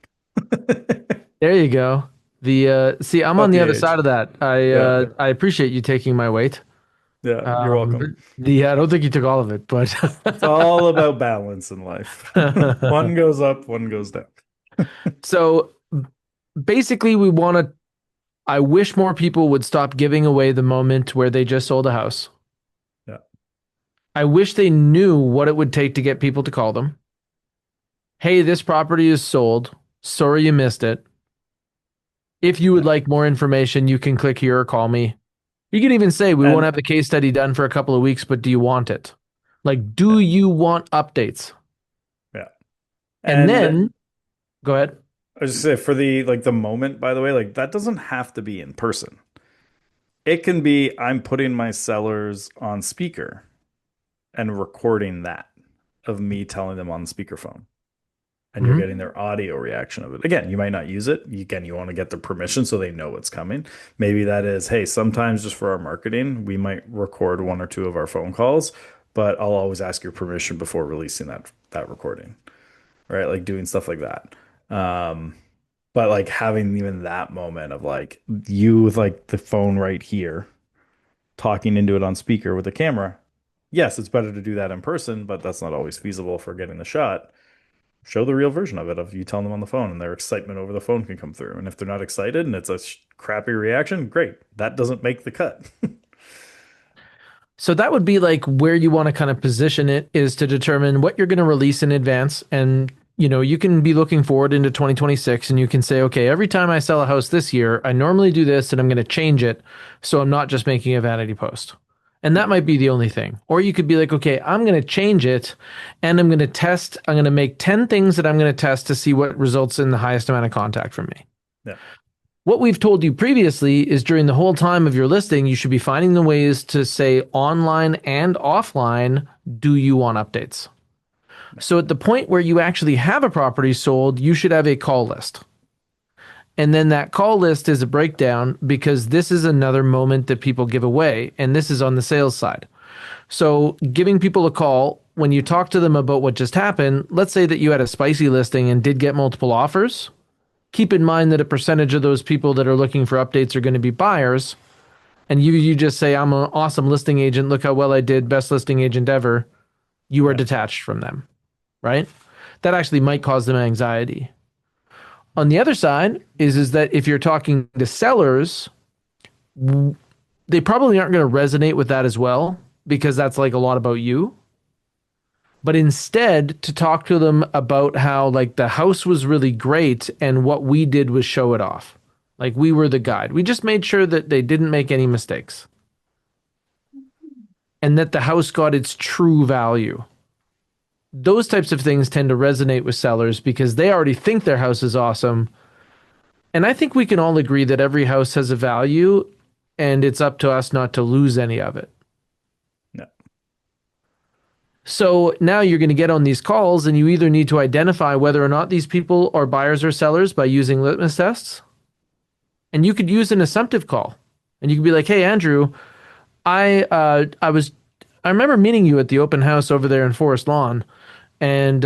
There you go. See, I'm on About the the other age. side of that. Yeah. I appreciate you taking my weight. Yeah. You're welcome. I don't think you took all of it, but It's all about balance in life. One goes up, one goes down. so basically I wish more people would stop giving away the moment where they just sold a house. Yeah. I wish they knew what it would take to get people to call them. Hey, this property is sold. Sorry you missed it. If you would Yeah. like more information, you can click here or call me. You can even say, we won't And have the case study done for a couple of weeks, but do you want it? Like, do yeah. you want updates? Yeah. And And then go ahead. I was just say for the like the moment, by the way, like that doesn't have to be in person. It can be I'm putting my sellers on speaker and recording that of me telling them on speakerphone. And you're Mhm. getting their audio reaction of it. Again, you might not use it. Again, you want to get their permission so they know what's coming. Maybe that is, hey, sometimes just for our marketing, we might record one or two of our phone calls, but I'll always ask your permission before releasing that recording, right? Like doing stuff like that. Um, but like having even that moment of like you with like the phone right here, talking into it on speaker with a camera. Yes, it's better to do that in person, but that's not always feasible for getting the shot. Show the real version of it, of you telling them on the phone, and their excitement over the phone can come through. And if they're not excited and it's a crappy reaction, great. That doesn't make the cut. So that would be like where you want to kind of position it, is to determine what you're going to release in advance. And, you can be looking forward into 2026 and you can say, okay, every time I sell a house this year, I normally do this and I'm going to change it. So I'm not just making a vanity post. And that might be the only thing. Or you could be like, okay, I'm going to change it and I'm going to test. I'm going to make 10 things that I'm going to test to see what results in the highest amount of contact from me. Yeah. What we've told you previously is during the whole time of your listing, you should be finding the ways to say online and offline, do you want updates? So at the point where you actually have a property sold, you should have a call list. And then that call list is a breakdown, because this is another moment that people give away. And this is on the sales side. So giving people a call when you talk to them about what just happened, let's say that you had a spicy listing and did get multiple offers. Keep in mind that a percentage of those people that are looking for updates are going to be buyers. And you just say, I'm an awesome listing agent. Look how well I did. Best listing agent ever. You are Yeah. detached from them, right? That actually might cause them anxiety. On the other side is that if you're talking to sellers, they probably aren't going to resonate with that as well, because that's like a lot about you. But instead, to talk to them about how like the house was really great and what we did was show it off. Like we were the guide. We just made sure that they didn't make any mistakes and that the house got its true value. Those types of things tend to resonate with sellers because they already think their house is awesome. And I think we can all agree that every house has a value and it's up to us not to lose any of it. Yeah. So now you're going to get on these calls and you either need to identify whether or not these people are buyers or sellers by using litmus tests. And you could use an assumptive call. And you could be like, "Hey Andrew, I remember meeting you at the open house over there in Forest Lawn, and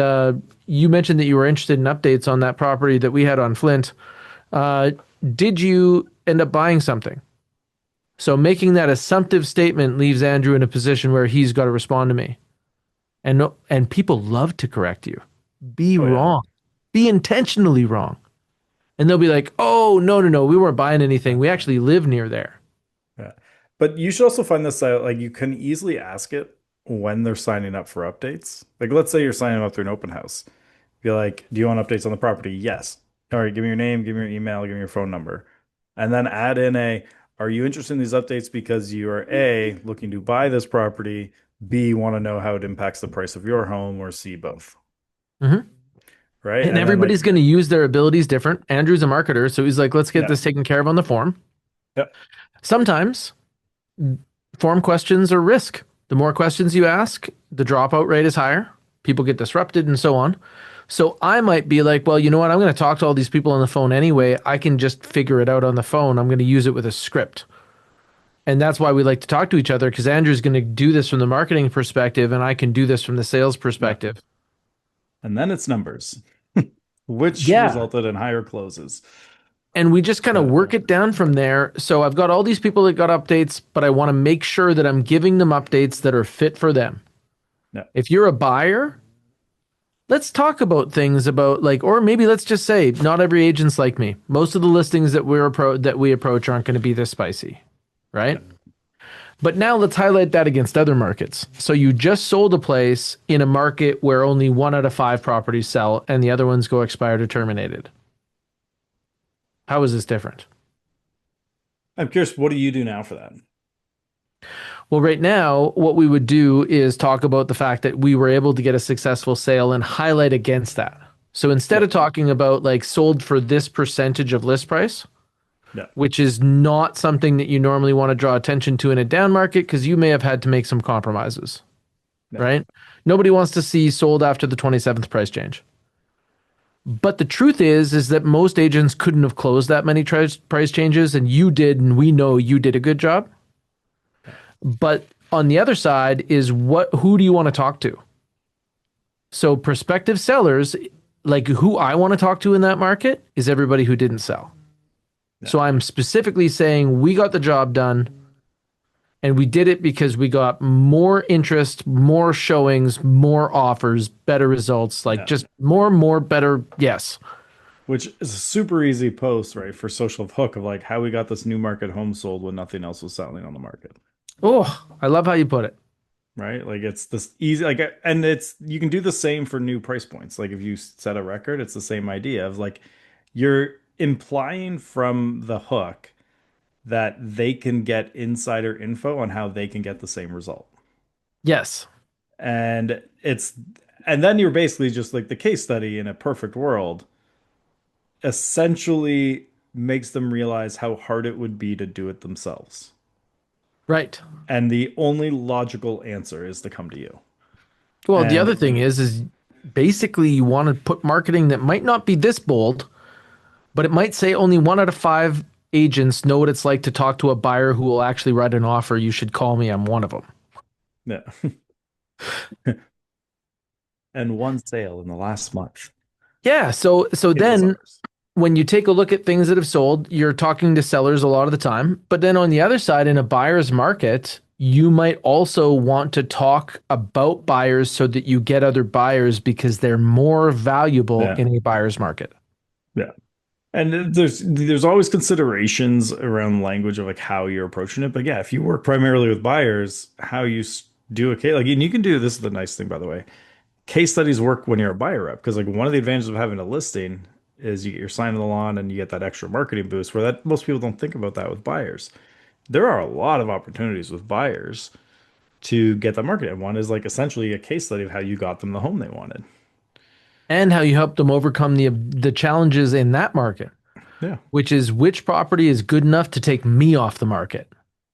you mentioned that you were interested in updates on that property that we had on Flint. Uh, did you end up buying something?" So making that assumptive statement leaves Andrew in a position where he's got to respond to me. And people love to correct you. Be Oh yeah. wrong. Be intentionally wrong. And they'll be like, "Oh, no, no, no, we weren't buying anything. We actually live near there." Yeah. But you should also find this out, like you can easily ask it when they're signing up for updates. Like let's say you're signing up through an open house. Be like, do you want updates on the property? Yes. All right, give me your name, give me your email, give me your phone number. And then add in are you interested in these updates because you are A, looking to buy this property, B, want to know how it impacts the price of your home, or C, both. Mhm. right? And And then everybody's like, going to use their abilities different. Andrew's a marketer, so he's like, let's get yeah, this taken care of on the form. yeah, Sometimes form questions are risk. The more questions you ask, the dropout rate is higher. People get disrupted and so on. So I might be like, well, you know what? I'm going to talk to all these people on the phone anyway. I can just figure it out on the phone. I'm going to use it with a script. And that's why we like to talk to each other because Andrew's going to do this from the marketing perspective and I can do this from the sales yeah. perspective. And then it's numbers, which Yeah. resulted in higher closes. And we just kind of But work it down from there. So I've got all these people that got updates, but I want to make sure that I'm giving them updates that are fit for them. yeah, If you're a buyer, let's talk about things about like, or maybe let's just say, not every agent's like me. Most of the listings that we approach aren't going to be this spicy, yeah, right? But now let's highlight that against other markets. So you just sold a place in a market where only 1 out of 5 properties sell, and the other ones go expired or terminated. How is this different? I'm curious, what do you do now for that? Well, right now, what we would do is talk about the fact that we were able to get a successful sale and highlight against that. So instead Yeah, of talking about like sold for this percentage of list price, yeah, which is not something that you normally want to draw attention to in a down market because you may have had to make some compromises, yeah, right? Nobody wants to see sold after the 27th price change. But the truth is that most agents couldn't have closed that many price changes, and you did, and we know you did a good job. yeah, But on the other side is who do you want to talk to? So prospective sellers, like who I want to talk to in that market is everybody who didn't sell. yeah, So I'm specifically saying we got the job done and we did it because we got more interest, more showings, more offers, better results, like yeah. just more, better. Yes. Which is a super easy post, right, for social hook of like how we got this new market home sold when nothing else was selling on the market. Oh, I love how you put it. Right? Like it's this easy, like, and it's you can do the same for new price points. Like if you set a record, it's the same idea of like you're implying from the hook that they can get insider info on how they can get the same result. Yes. And it's and then you're basically just like the case study in a perfect world essentially makes them realize how hard it would be to do it themselves. Right. And the only logical answer is to come to you. Well, the other And thing is basically you want to put marketing that might not be this bold, but it might say only 1 out of 5 agents know what it's like to talk to a buyer who will actually write an offer. You should call me. I'm one of them. yeah. And one sale in the last month. Yeah. So It was then ours. when you take a look at things that have sold, you're talking to sellers a lot of the time. But then on the other side, in a buyer's market, you might also want to talk about buyers so that you get other buyers because they're more valuable Yeah. in a buyer's market. Yeah. And there's always considerations around language of like how you're approaching it. But yeah, if you work primarily with buyers, how you do a case like and you can do this is the nice thing by the way. Case studies work when you're a buyer rep because like one of the advantages of having a listing is you get your sign in the lawn and you get that extra marketing boost where that most people don't think about that with buyers. There are a lot of opportunities with buyers to get that market. And one is like essentially a case study of how you got them the home they wanted. And how you help them overcome the challenges in that market, Yeah. which is which property is good enough to take me off the market,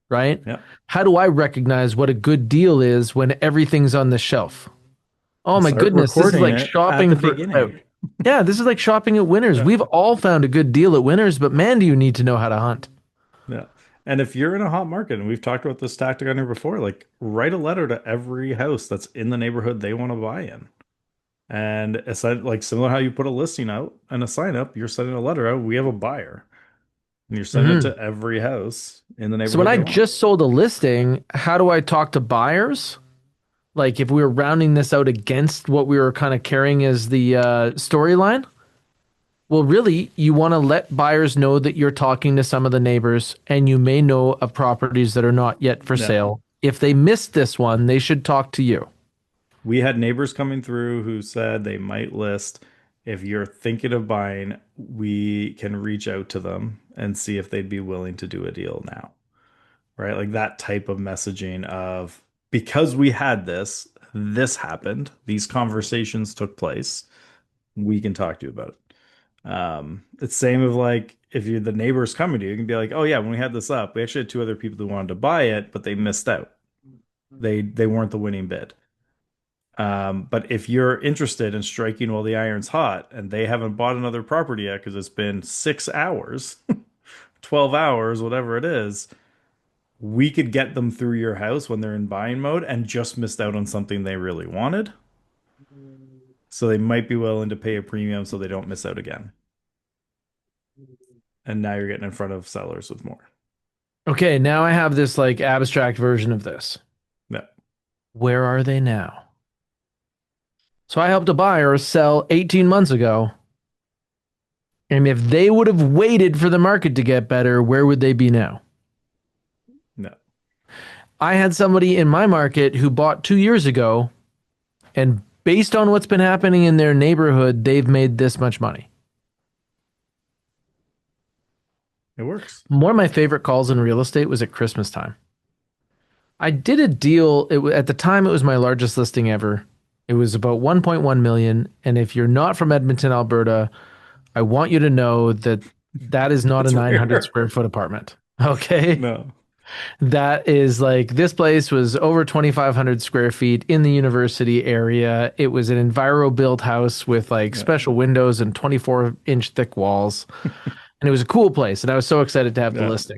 right? Yeah. How do I recognize what a good deal is when everything's on the shelf? Oh And my start goodness, this is recording like it at the shopping for beginning. yeah, this is like shopping at Winners. Yeah. We've all found a good deal at Winners, but man, do you need to know how to hunt. Yeah. And if you're in a hot market, and we've talked about this tactic on here before, like write a letter to every house that's in the neighborhood they want to buy in. And it's like similar how you put a listing out and a sign up, you're sending a letter out. We have a buyer, and you're sending it Hmm. to every house in the So when neighborhood I they want. just sold a listing, how do I talk to buyers? Like if we were rounding this out against what we were kind of carrying as the storyline, well, really, you want to let buyers know that you're talking to some of the neighbors and you may know of properties that are not yet for Yeah. sale. If they missed this one, they should talk to you. We had neighbors coming through who said they might list. If you're thinking of buying, we can reach out to them and see if they'd be willing to do a deal now. Right? Like that type of messaging of because we had this, this happened, these conversations took place. we can talk to you about it. It's same of like if you're the neighbor's coming to you, you can be like, oh yeah, when we had this up, we actually had two other people who wanted to buy it, but they missed out. They weren't the winning bid. But if you're interested in striking while the iron's hot and they haven't bought another property yet because it's been 6 hours, 12 hours, whatever it is, we could get them through your house when they're in buying mode and just missed out on something they really wanted. So they might be willing to pay a premium so they don't miss out again. And now you're getting in front of sellers with more. Okay, now I have this like abstract version of this. Yeah. Where are they now? So I helped a buyer sell 18 months ago. And if they would have waited for the market to get better, where would they be now? No. I had somebody in my market who bought 2 years ago, and based on what's been happening in their neighborhood, they've made this much money. It works. One of my favorite calls in real estate was at Christmas time. I did a deal. At the time, it was my largest listing ever. It was about 1.1 million. And if you're not from Edmonton, Alberta, I want you to know that that is not a It's 900 rare. square foot apartment. Okay. No. That is like this place was over 2,500 square feet in the university area. It was an Enviro built house with like Yeah. special windows and 24-inch thick walls. And it was a cool place. And I was so excited to have the Yeah. listing.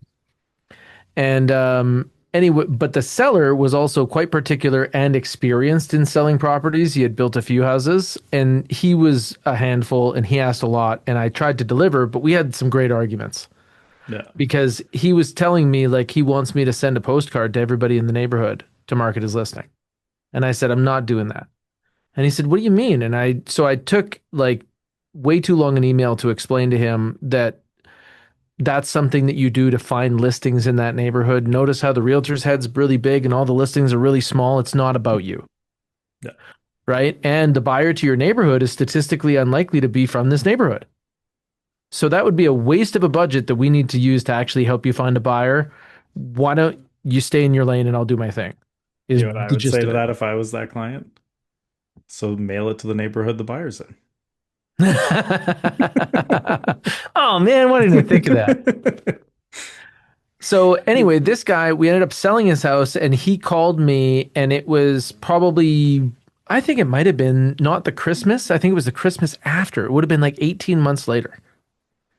And anyway, but the seller was also quite particular and experienced in selling properties. He had built a few houses and he was a handful and he asked a lot. And I tried to deliver, but we had some great arguments Yeah. because he was telling me like he wants me to send a postcard to everybody in the neighborhood to market his listing. And I said, I'm not doing that. And he said, what do you mean? And I took like way too long an email to explain to him that that's something that you do to find listings in that neighborhood. Notice how the realtor's head's really big and all the listings are really small. It's not about you, Yeah. right? And the buyer to your neighborhood is statistically unlikely to be from this neighborhood. So that would be a waste of a budget that we need to use to actually help you find a buyer. Why don't you stay in your lane and I'll do my thing? Is You know what I the would say gist to of it. that if I was that client? So mail it to the neighborhood the buyer's in. Oh man, why didn't I think of that? So anyway, this guy, we ended up selling his house and he called me and it was probably, I think it might have been not the Christmas. I think it was the Christmas after. It would have been like 18 months later.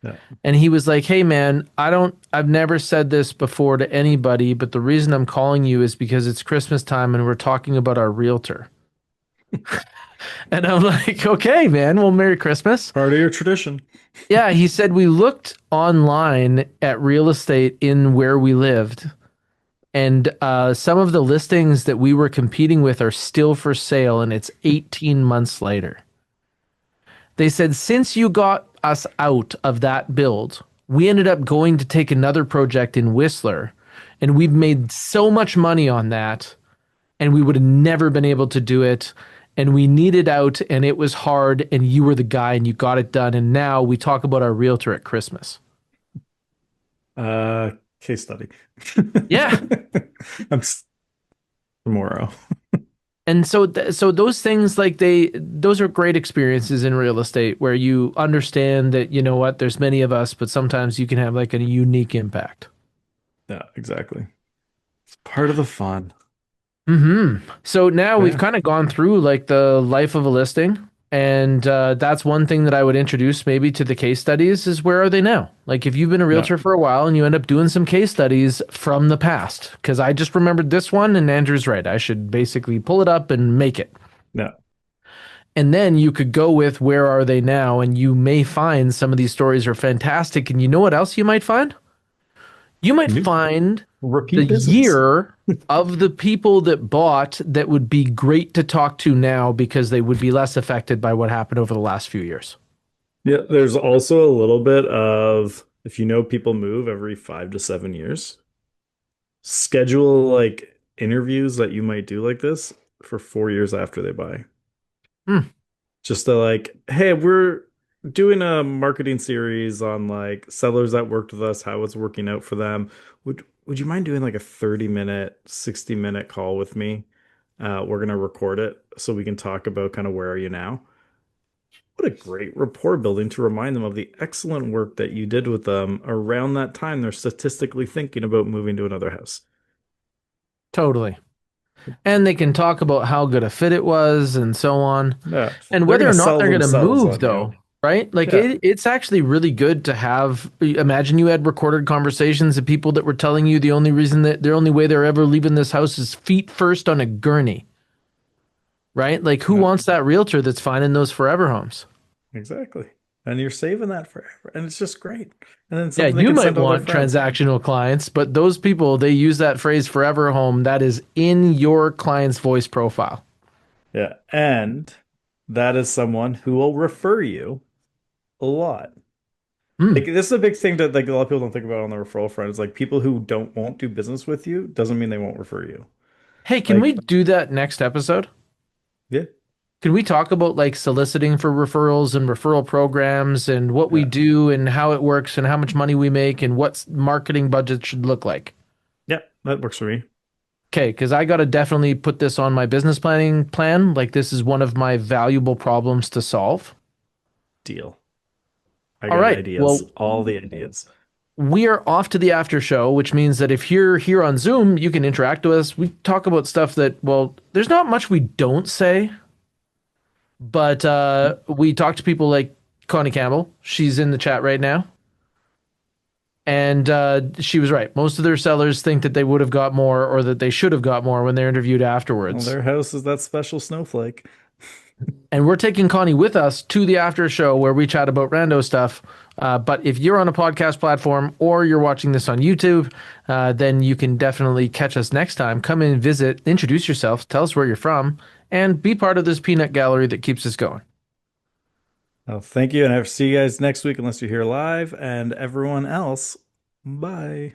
Yeah. And he was like, "Hey man, I've never said this before to anybody, but the reason I'm calling you is because it's Christmas time and we're talking about our realtor." And I'm like, "Okay, man, well, Merry Christmas." Part of your tradition. Yeah, he said we looked online at real estate in where we lived, and some of the listings that we were competing with are still for sale, and it's 18 months later. They said, since you got us out of that build, we ended up going to take another project in Whistler, and we've made so much money on that, and we would have never been able to do it. And we needed out, and it was hard, and you were the guy, and you got it done. And now we talk about our realtor at Christmas. Uh, Case study. Yeah. I'm tomorrow. And so those things like those are great experiences in real estate where you understand that you know what there's many of us but sometimes you can have like a unique impact. Yeah, exactly. It's part of the fun. So now we've Yeah. kind of gone through like the life of a listing and that's one thing that I would introduce maybe to the case studies is where are they now? Like if you've been a Yeah. realtor for a while and you end up doing some case studies from the past because I just remembered this one and Andrew's right. I should basically pull it up and make it. Yeah. And then you could go with where are they now? And you may find some of these stories are fantastic. And you know what else you might find? You might New find the repeat business. year of the people that bought that would be great to talk to now because they would be less affected by what happened over the last few years. Yeah, there's also a little bit of if you know people move every 5 to 7 years, schedule like interviews that you might do like this for 4 years after they buy. Hmm. Just to like, hey, we're doing a marketing series on like sellers that worked with us, how it's working out for them. Would you mind doing like a 30-minute, 60-minute call with me? We're gonna record it so we can talk about kind of where are you now. what a great rapport building to remind them of the excellent work that you did with them around that time they're statistically thinking about moving to another house. Totally. And they can talk about how good a fit it was and so on. Yeah, And they're whether gonna or not sell they're going to themselves move, on you. though, right? Like Yeah, it's actually really good to have. Imagine you had recorded conversations of people that were telling you the only reason that the only way they're ever leaving this house is feet first on a gurney, right? Like who yeah, wants that realtor that's finding those forever homes? exactly. And you're saving that forever, and it's just great. And then Yeah, something they you can might send to all their want friends. transactional clients, but those people, they use that phrase forever home. That is in your client's voice profile. Yeah, and that is someone who will refer you a lot. Like Hmm. this is a big thing that like a lot of people don't think about on the referral front. Is like people who don't won't do business with you doesn't mean they won't refer you. Hey, can we Like, do that next episode? yeah, Can we talk about like soliciting for referrals and referral programs and what we yeah, do and how it works and how much money we make and what marketing budget should look like? yeah, that works for me. Okay, because I got to definitely put this on my business planning plan. Like, this is one of my valuable problems to solve. Deal. I All got right. ideas, Well, all the ideas. we are off to the after show, which means that if you're here on Zoom, you can interact with us. We talk about stuff that, well, there's not much we don't say, but we talk to people like Connie Campbell. She's in the chat right now. And she was right. Most of their sellers think that they would have got more or that they should have got more when they're interviewed Well, afterwards. their house is that special snowflake. And we're taking Connie with us to the after show where we chat about rando stuff. But if you're on a podcast platform or you're watching this on YouTube, then you can definitely catch us next time. Come in, visit, introduce yourself, tell us where you're from, and be part of this peanut gallery that keeps us going. Well, thank you, and I'll see you guys next week unless you're here live. And everyone else, bye.